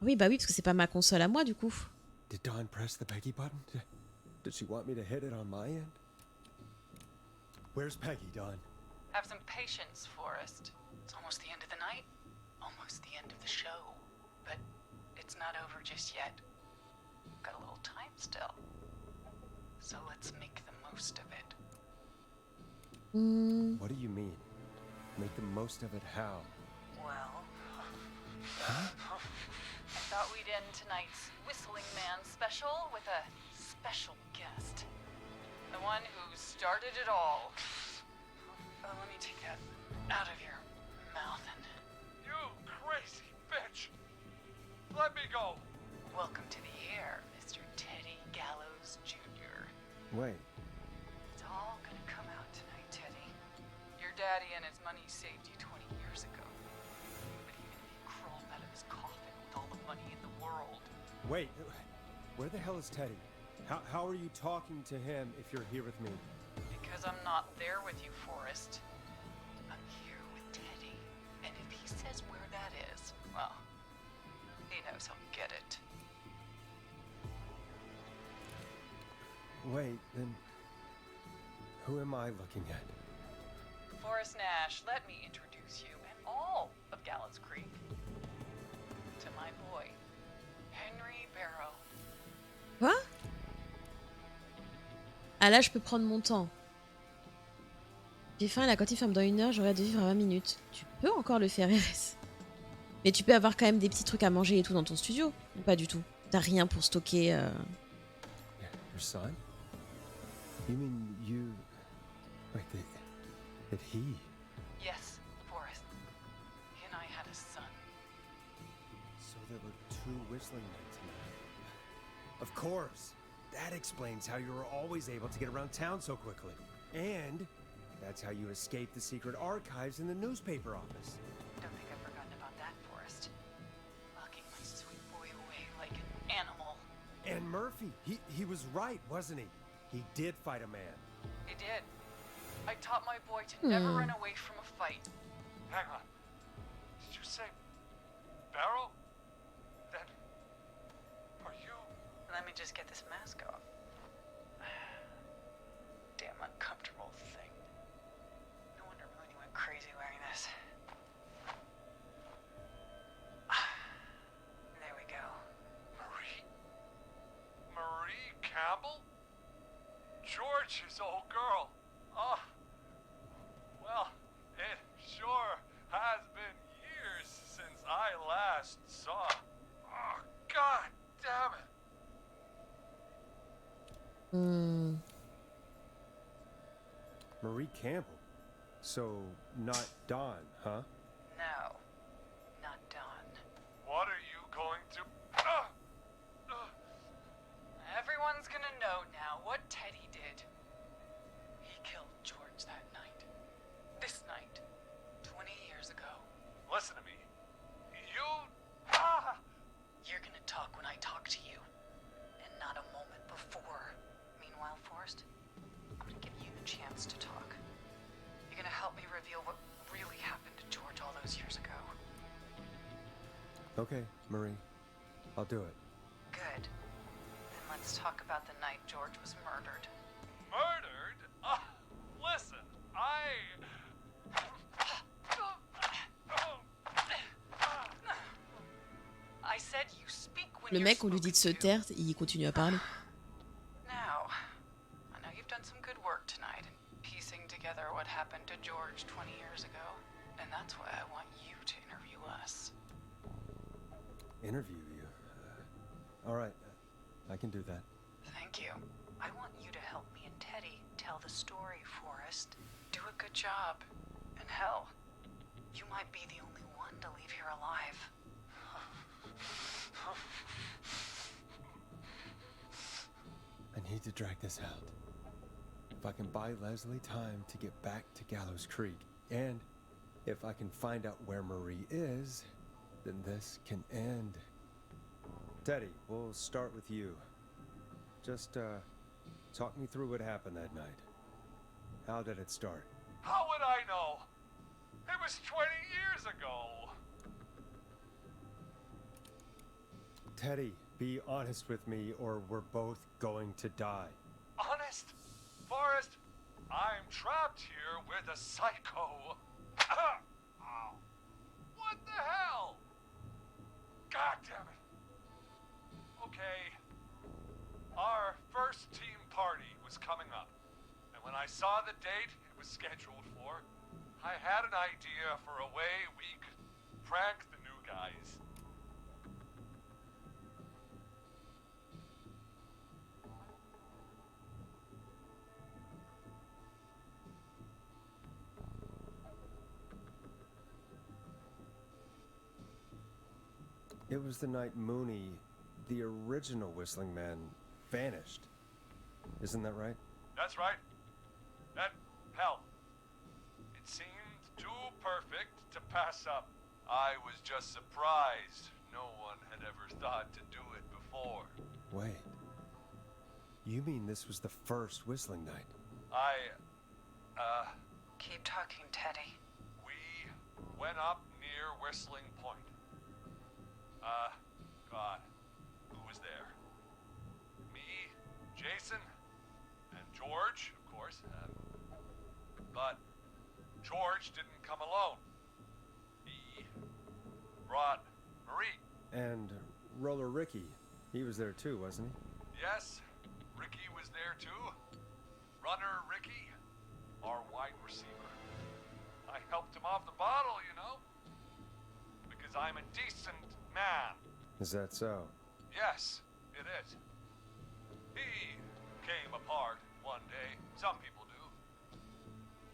Oui, bah oui, parce que c'est pas ma console à moi, du coup. Did Dawn press the Peggy button? Did she want me to hit it on my end? Where's Peggy, Dawn? Have some patience, Forrest. It's almost the end of the night. Almost the end of the show. But it's not over just yet. Got a little time still. So let's make the most of it. What do you mean? Make the most of it how? Well... Huh? I thought we'd end tonight's Whistling Man special with a special guest. The one who started it all. Let me take that out of your mouth and... You crazy bitch! Let me go. Welcome to the air, Mr. Teddy Gallows Jr. Wait. It's all gonna come out tonight, Teddy. Your daddy and his money saved you 20 years ago. But even if he crawled out of his coffin with all the money in the world. Wait. Where the hell is Teddy? How are you talking to him if you're here with me? Because I'm not there with you, Forrest. I'm here with Teddy. And if he says where that is, well, he knows he'll get it. Wait, then who am I looking at? Forrest Nash, let me introduce you and all of Gallows Creek to my boy, Henry Barrow. Quoi? Ah là, je peux prendre mon temps. J'ai faim et la cantine ferme dans 1 heure, j'aurai hâte de vivre à 20 minutes. Tu peux encore le faire, RS. Mais tu peux avoir quand même des petits trucs à manger et tout dans ton studio. Ou pas du tout. T'as rien pour stocker. Your son? You mean you... Wait, that he... Yes, Forrest. He and I had a son. So there were 2 whistling men tonight. Of course! That explains how you were always able to get around town so quickly. And that's how you escaped the secret archives in the newspaper office. Don't think I've forgotten about that, Forrest. Locking my sweet boy away like an animal. And Murphy, he was right, wasn't he? He did fight a man. He did. I taught my boy to never run away from a fight. Hang on. Did you say Barrow? Then are you? Let me just get this mask off. Damn uncomfortable thing. No wonder Mooney went crazy wearing this. There we go. Marie Campbell? George's old girl. Oh. Well, it sure has been years since I last saw. Oh, God damn it. Marie Campbell. So, not Dawn, huh? No, not Dawn. What are you going to... Everyone's gonna know now what Teddy did. He killed George that night. This night. 20 years ago. Listen to me. You... You're gonna talk when I talk to you. And not a moment before. Meanwhile, Forrest, I'm gonna give you the chance to talk. You're gonna help me reveal what really happened to George all those years ago. Okay, Marie. I'll do it. Good. Then let's talk about the night George was murdered. Murdered? Listen, I said you speak when Le you're mec, on lui dit de se spoken to. taire, il continue à parler. Now, I know you've done some good work tonight in piecing together what happened to George 20 years ago, and that's why I want you to interview us. Interview you? All right. I can do that. Thank you. I want you to help me and Teddy tell the story, Forrest. Do a good job. And hell, you might be the only one to leave here alive. I need to drag this out. If I can buy Leslie time to get back to Gallows Creek, and if I can find out where Marie is, then this can end. Teddy, we'll start with you. Just, talk me through what happened that night. How did it start? How would I know? It was 20 years ago. Teddy, be honest with me or we're both going to die. Honest? Forrest, I'm trapped here with a psycho. What the hell? God damn it. Okay. Our first team party was coming up. And when I saw the date it was scheduled for, I had an idea for a way we could prank the new guys. It was the night Mooney, the original Whistling Man, vanished. Isn't that right? That's right. And, hell, it seemed too perfect to pass up. I was just surprised no one had ever thought to do it before. Wait. You mean this was the first Whistling Night? Keep talking, Teddy. We went up near Whistling Point. God, who was there? Me, Jason, and George, of course. But George didn't come alone. He brought Marie. And Roller Ricky. He was there too, wasn't he? Yes, Ricky was there too. Runner Ricky, our wide receiver. I helped him off the bottle, you know. Because I'm a decent man. Is that so? Yes, it is. He came apart one day. Some people do.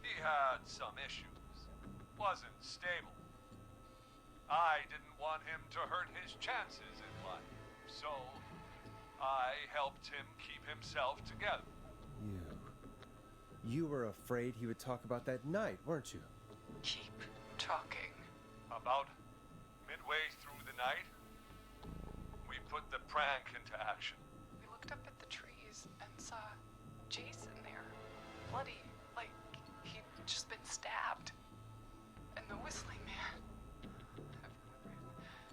He had some issues. Wasn't stable. I didn't want him to hurt his chances in life. So, I helped him keep himself together. You were afraid he would talk about that night, weren't you? Keep talking. About midway through the night, we put the prank into action. We looked up at the trees and saw Jason there, bloody, like he'd just been stabbed. And the Whistling Man,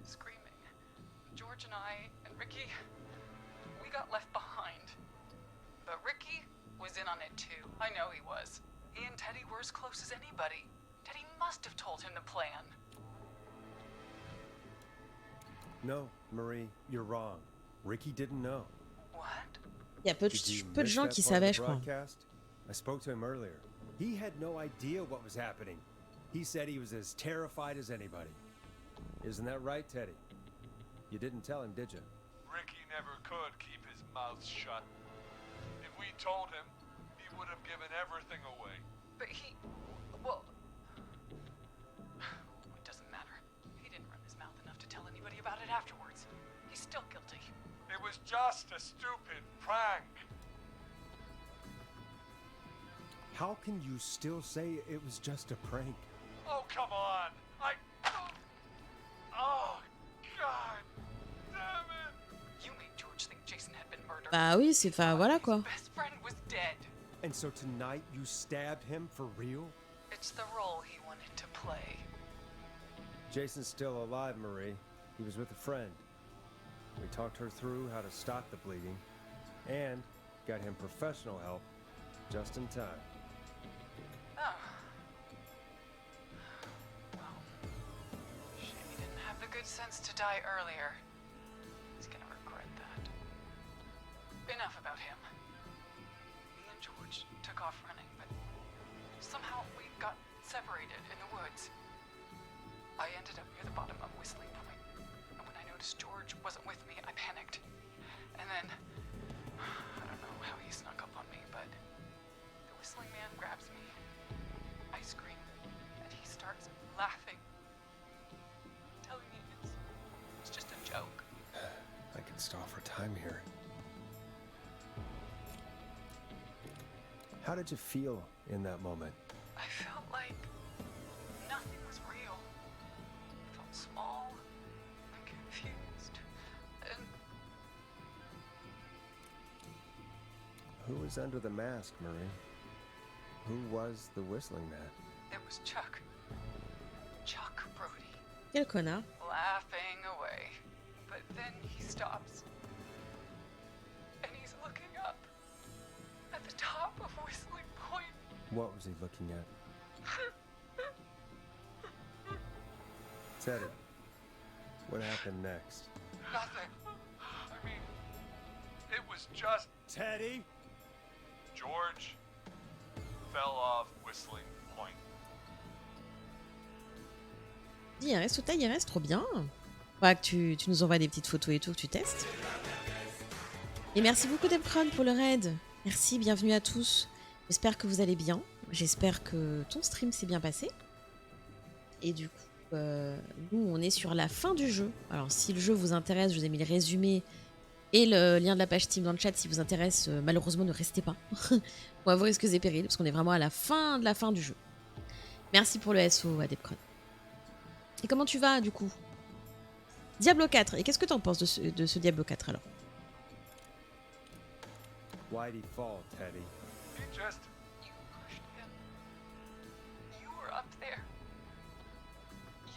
screaming. George and I and Ricky, we got left behind. But Ricky was in on it too. I know he was. He and Teddy were as close as anybody. Teddy must have told him the plan. No, Marie, you're wrong. Ricky didn't know. What? Il y a peu Did you de miss gens that qui part of the savaient, je crois. broadcast? I spoke to him earlier. He had no idea what was happening. He said he was as terrified as anybody. Isn't that right, Teddy? You didn't tell him, did you? Ricky never could keep his mouth shut. If we told him, he would have given everything away. But he... well... it doesn't matter. He didn't run his mouth enough to tell anybody about it afterwards. He's still guilty. It was just a stupid prank. How can you still say it was just a prank? Oh, come on. Oh, God damn it. You made George think Jason had been murdered. Bah oui, c'est... Enfin, voilà quoi. His best friend was dead. And so tonight you stabbed him for real? It's the role he wanted to play. Jason's still alive, Marie. He was with a friend. We talked her through how to stop the bleeding and got him professional help just in time. Oh. Well, shame he didn't have the good sense to die earlier. He's gonna regret that. Enough about him. Me and George took off running, but somehow we got separated in the woods. I ended up near the bottom of Whistling Point, and when I noticed George wasn't with me, I panicked. And then, I don't know how he snuck up on me, but the Whistling Man grabs me. I scream, and he starts laughing, telling me it's just a joke. I can stall for time here. How did you feel in that moment? I felt like nothing was real. I felt small and confused. And Who was under the mask, Marie? Who was the Whistling Man? it was Chuck. Chuck Brody. Quel connard. Laughing away. But then he stops. And he's looking up at the top of Whistling Point. What was he looking at? Teddy, what happened next? Nothing. I mean, it was just Teddy? George fell off Whistling Point. Dis, il reste au taille, il reste trop bien. Faudra que tu nous envoies des petites photos et tout, que tu testes. Et merci beaucoup Debcron pour le raid. Merci, bienvenue à tous. J'espère que vous allez bien. J'espère que ton stream s'est bien passé. Et du coup, Nous, on est sur la fin du jeu. Alors, si le jeu vous intéresse, je vous ai mis le résumé et le lien de la page Steam dans le chat. Si vous intéresse, malheureusement, ne restez pas. On va vous risquer et périls, parce qu'on est vraiment à la fin de la fin du jeu. Merci pour le SO, Adepcron. Et comment tu vas, du coup? Diablo 4. Et qu'est-ce que t'en penses de ce Diablo 4, alors? Why'd he fall, Teddy? He just... You pushed him. You were up there.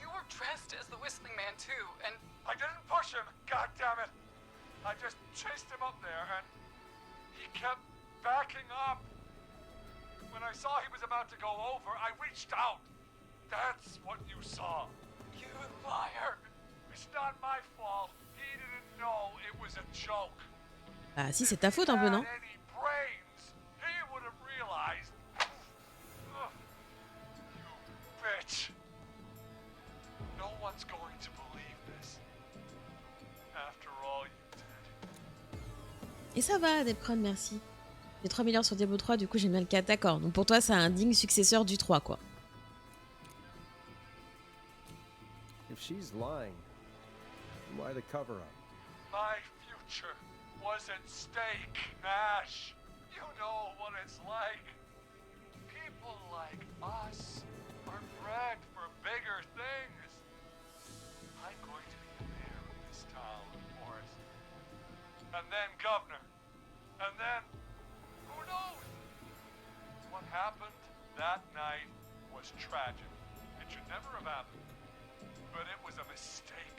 You were dressed as the Whistling Man, too, and I didn't push him, goddammit! I just chased him up there and he kept backing up. When I saw he was about to go over, I reached out. That's what you saw. you liar. It's not my fault. He didn't know it was a joke. Bah si, c'est ta faute un peu, non? If he had any brains, he would have realized. Ugh. You bitch. No one's going to believe this. After all you did. Et ça va, Adepcron, merci. J'ai 3000 heures sur Diablo 3, du coup j'aime bien le 4. D'accord, donc pour toi, c'est un digne successeur du 3, quoi. If she's lying, why the cover-up? My future was at stake, Nash. You know what it's like. People like us are bred for bigger things. I'm going to be the mayor of this town, Forrest. And then governor. And then, who knows? What happened that night was tragic. It should never have happened. But it was a mistake.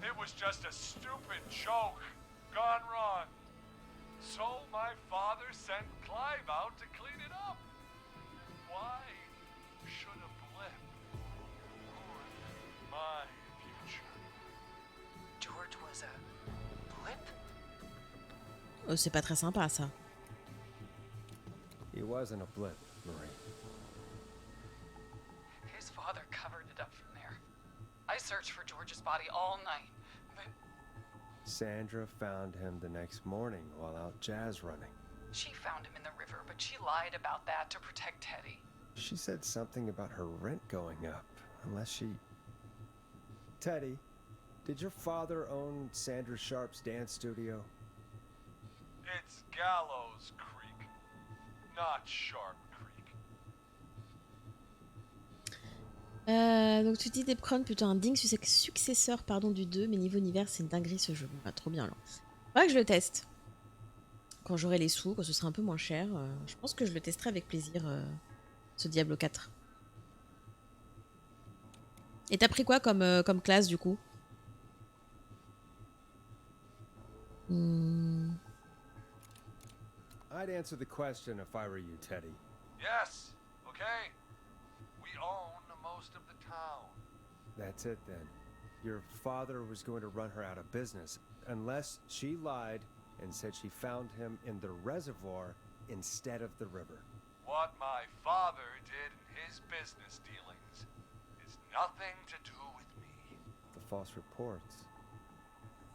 It was just a stupid joke gone wrong. So my father sent Clive out to clean it up. Why should a blip ruin my future? George was a blip? C'est pas très sympa, ça. He wasn't a blip, Marie. His father covered it up from there. I searched for George's body all night, but Sandra found him the next morning while out jazz running. she found him in the river, but she lied about that to protect Teddy. She said something about her rent going up, unless she... Teddy, did your father own Sandra Sharp's dance studio? It's Gallows Creek, not Sharp Creek. Donc tu dis Depcron, plutôt un digne successeur pardon, du 2, mais niveau univers, c'est une dinguerie ce jeu. Bon, bah, trop bien alors. Faudrait que je le teste. Quand j'aurai les sous, quand ce sera un peu moins cher, je pense que je le testerai avec plaisir, ce Diablo 4. Et t'as pris quoi comme classe du coup? I'd answer the question if I were you, Teddy. Yes, okay? We own most of the town. That's it then. Your father was going to run her out of business, unless she lied and said she found him in the reservoir instead of the river. What my father did in his business dealings is nothing to do with me. The false reports.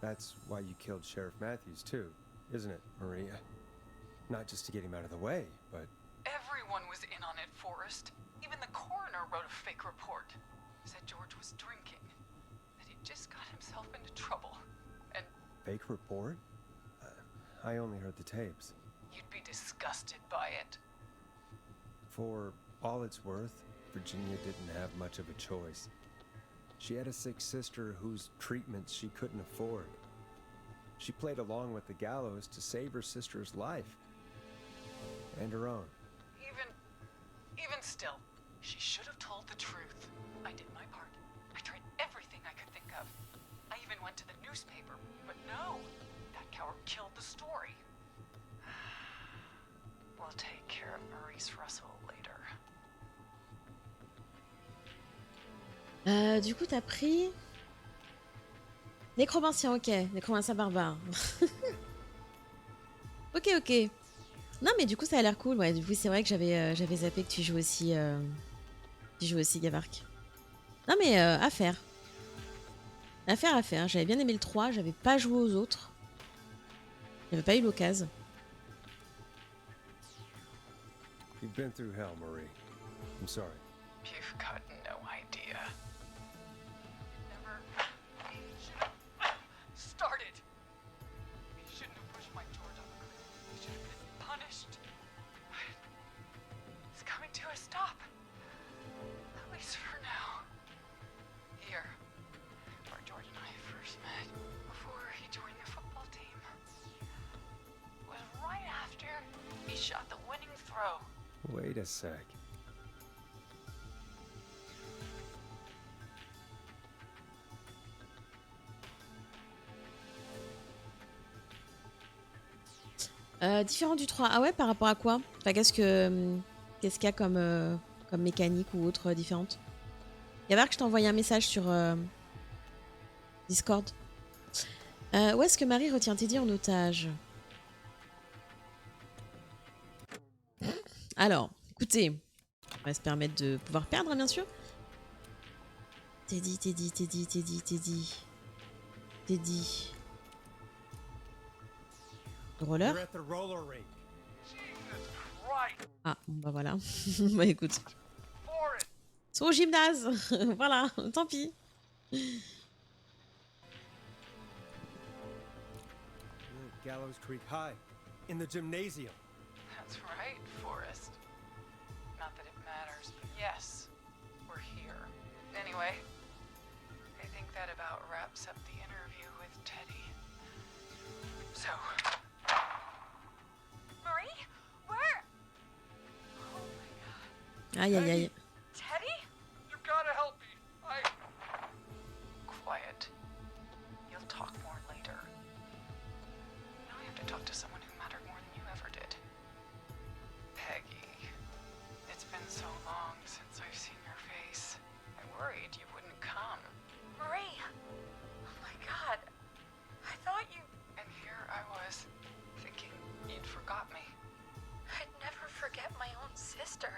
That's why you killed Sheriff Matthews too, isn't it, Maria? Not just to get him out of the way, but... Everyone was in on it, Forrest. Even the coroner wrote a fake report. Said George was drinking. That he just got himself into trouble. And Fake report? I only heard the tapes. you'd be disgusted by it. For all it's worth, Virginia didn't have much of a choice. She had a sick sister whose treatments she couldn't afford. She played along with the gallows to save her sister's life. And her own. Even still, she should have told the truth. I did my part. I tried everything I could think of. I even went to the newspaper, but no, that coward killed the story. We'll take care of Maurice Russell later. Du coup, t'as pris... Nécromancien, ok. Nécromancien barbare. Ok. Non, mais du coup, ça a l'air cool. Ouais, du coup, c'est vrai que j'avais zappé que tu joues aussi... Gavark. Non, mais à faire. À faire. J'avais bien aimé le 3. J'avais pas joué aux autres. J'avais pas eu l'occasion. You've been through hell, Marie. I'm sorry. You've got no idea. shot the winning throw. Wait a sec. Différent du 3. Ah ouais, par rapport à quoi? Enfin, qu'est-ce qu'il y a comme mécanique ou autre différente? Il y a que je t'ai envoyé un message sur Discord. Où est-ce que Marie retient Teddy en otage? Alors, écoutez, on va se permettre de pouvoir perdre, bien sûr. Teddy. Roller. Ah, bon bah voilà. Bah écoute. Ils sont au gymnase. Voilà, tant pis. Gallows Creek High, in the gymnasium. That's right, Forrest. Not that it matters, but yes, we're here. Anyway, I think that about wraps up the interview with Teddy. So... Marie? Where? Oh my god. Aïe aïe aïe. Teddy? You gotta help me. Quiet. You'll talk more later. Now I have to talk to someone who mattered more than you ever did. Peggy. It's been so long since I've seen your face. I worried you wouldn't come. Marie! Oh my god. I thought you... And here I was, thinking you'd forgot me. I'd never forget my own sister.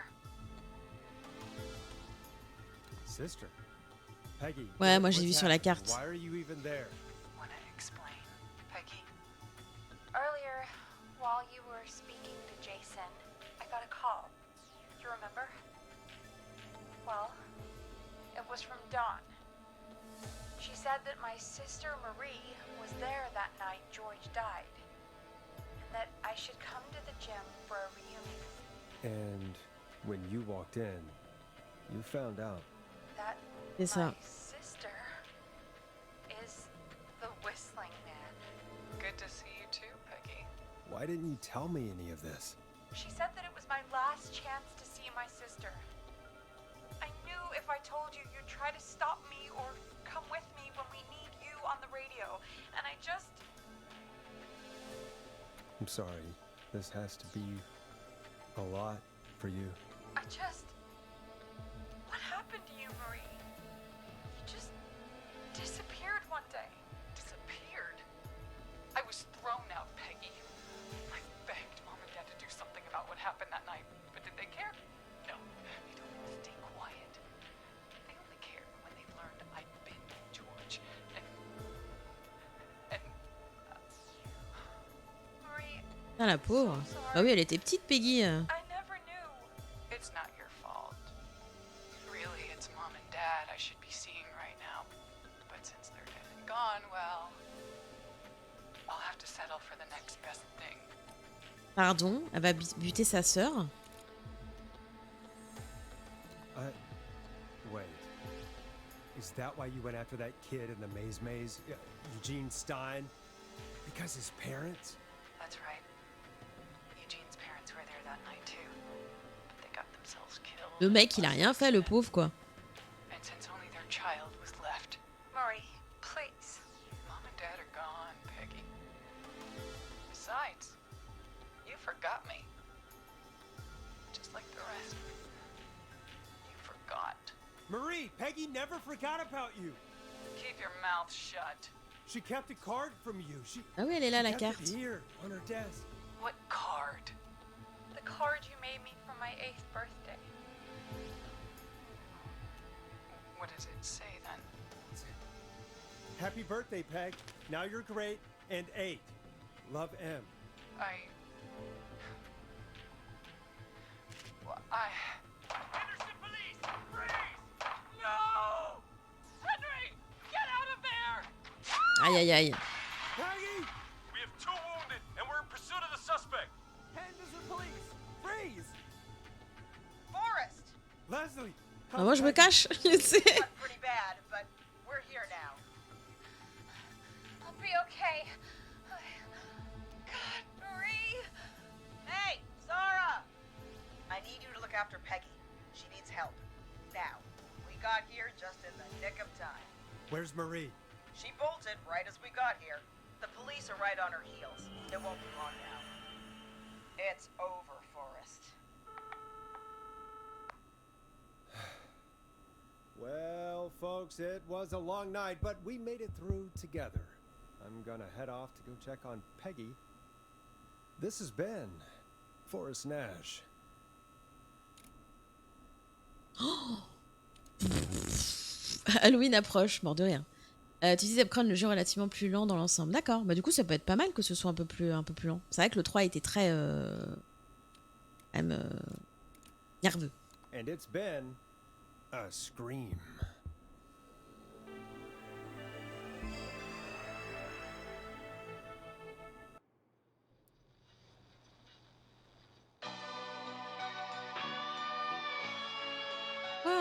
Sister? Peggy. Ouais, moi j'ai what's vu sur la happening? carte. Why are you even there? Wanna explain, Peggy? Earlier, while you were speaking to Jason, I got a call. Do you remember? Well, it was from Dawn. She said that my sister Marie was there that night George died, and that I should come to the gym for a reunion. And when you walked in, you found out. That C'est ça. my sister is the Whistling Man. Good to see you too, Peggy. Why didn't you tell me any of this? She said that it was my last chance to see my sister. I knew if I told you, you'd try to stop me or come with me when we need you on the radio. And I just... I'm sorry. This has to be a lot for you. What happened to you, Marie? You just disappeared one day. Disappeared? I was thrown out, Peggy. I begged Mom and Dad to do something about what happened that night, but did they care? No. They told me to stay quiet. They only cared when they learned I'd been with George. And Marie, Ah la pauvre. Bah oui, elle était petite, Peggy. I never knew. it's not your fault. Really, it's Mom and Dad I should be seeing right now. But since they're dead and gone, well, I'll have to settle for the next best thing. Pardon, elle va buter sa sœur. Wait. Is that why you went after that kid in the maze? Eugene Stein? Because his parents? That's right. Eugene's parents were there that night too. But they got themselves killed. Le mec, il a rien fait, le pauvre, quoi. And since only their child was left, Marie, please. Mom and Dad are gone, Peggy. Besides, you forgot me. Just like the rest. You forgot. Marie, Peggy never forgot about you. Keep your mouth shut. She kept a card from you. Ah oui, elle est là, la kept carte. it here on her desk. What card? The card you made me for my 8th birthday. What does it say then? Happy birthday, Peg. Now you're great and 8. Love, M. Henderson police! Freeze! No! Henry! Get out of there! Aïe, aïe, aïe. Peggy! We have 2 wounded, and we're in pursuit of the suspect. Henderson police! Freeze! Forrest! Leslie! Ah, moi, je me cache. Tu sais. Got pretty bad, but we're here now. I'll be okay. God, Marie. Hey, sorry. after Peggy. She needs help. Now, we got here just in the nick of time. Where's Marie? She bolted right as we got here. The police are right on her heels. It won't be long now. It's over, Forrest. Well, folks, it was a long night, but we made it through together. I'm gonna head off to go check on Peggy. This has been Forrest Nash. Halloween approche, mort de rire. Tu dis Upcron, le jeu relativement plus lent dans l'ensemble. D'accord, bah du coup ça peut être pas mal que ce soit un peu plus lent. C'est vrai que le 3 était très nerveux. And it's been a scream.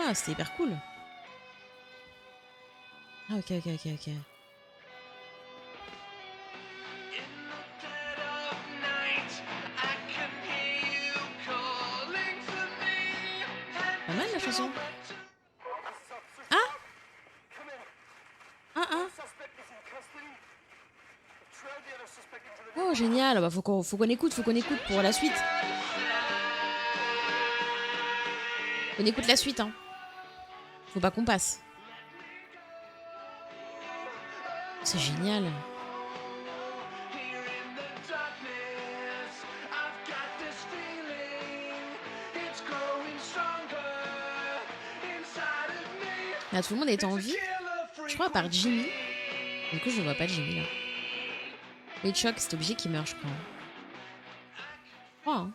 Ah, c'était hyper cool. Ah, ok. Pas mal la chanson. Oh génial, bah, faut qu'on écoute pour la suite. On écoute la suite, hein. Faut pas qu'on passe. C'est génial. Là, tout le monde est en vie. Je crois à part Jimmy. Du coup, je vois pas Jimmy là. Oui, Chuck, c'est obligé qu'il meure, je crois. Je crois, hein.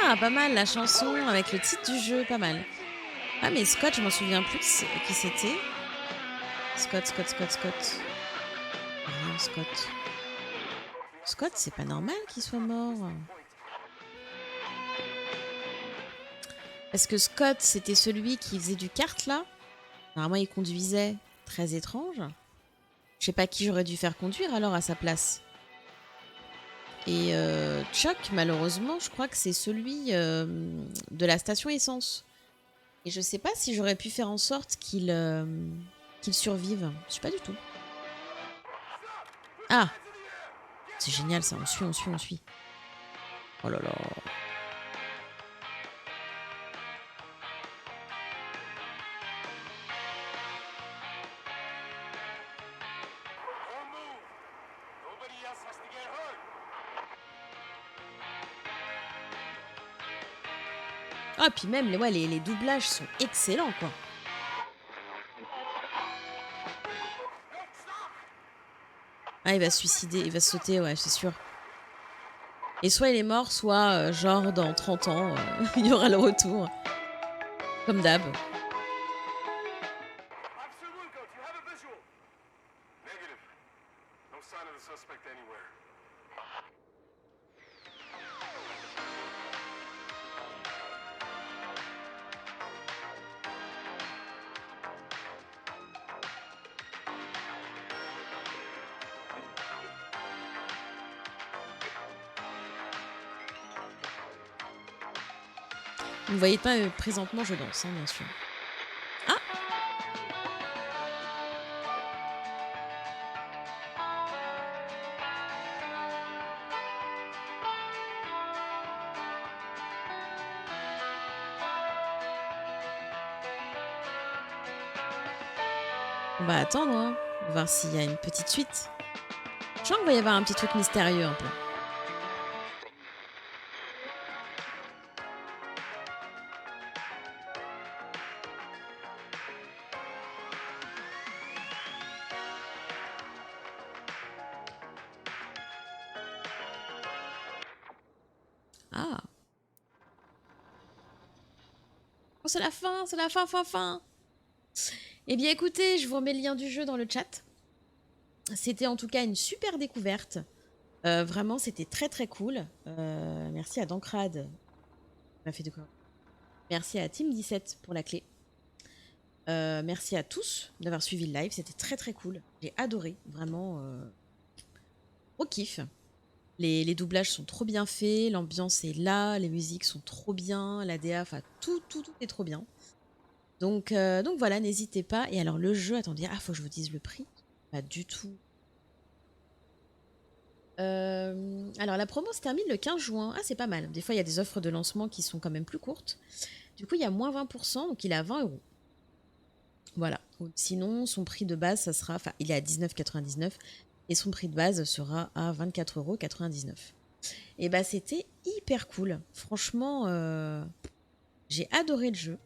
Ah, pas mal la chanson avec le titre du jeu, pas mal. Ah, mais Scott, je m'en souviens plus qui c'était. Scott. Rien, Scott. Scott, c'est pas normal qu'il soit mort. Parce que Scott, c'était celui qui faisait du kart, là. Normalement, il conduisait. Très étrange. Je sais pas qui j'aurais dû faire conduire, alors, à sa place. Et Chuck, malheureusement, je crois que c'est celui de la station essence. Et je sais pas si j'aurais pu faire en sorte qu'il survive. Je sais pas du tout. Ah, c'est génial ça, on suit. Oh là là. Ah, puis même, les doublages sont excellents, quoi. Ah, il va se suicider, il va se sauter, ouais, c'est sûr. Et soit il est mort, soit, genre, dans 30 ans, il y aura le retour. Comme d'hab. Vous ne voyez pas, présentement, je danse, hein, bien sûr. Ah! On va attendre, hein. On va voir s'il y a une petite suite. Je sens qu'il va y avoir un petit truc mystérieux, un peu. Oh, c'est la fin. Eh bien écoutez, je vous remets le lien du jeu dans le chat. C'était en tout cas une super découverte. Vraiment, c'était très très cool. Merci à Dancrad. On a fait de quoi? Merci à Team17 pour la clé. Merci à tous d'avoir suivi le live. C'était très très cool. J'ai adoré. Vraiment. Au kiff. Les doublages sont trop bien faits. L'ambiance est là. Les musiques sont trop bien. La DA, enfin tout est trop bien. Donc voilà, n'hésitez pas. Et alors le jeu, attendez, faut que je vous dise le prix. Pas du tout. Alors la promo se termine le 15 juin. Ah, c'est pas mal. Des fois, il y a des offres de lancement qui sont quand même plus courtes. Du coup, il y a moins 20%, donc il est à 20 €. Voilà. Sinon, son prix de base, ça sera... Enfin, il est à 19,99 et son prix de base sera à 24,99 €. Et bah, c'était hyper cool. Franchement, j'ai adoré le jeu.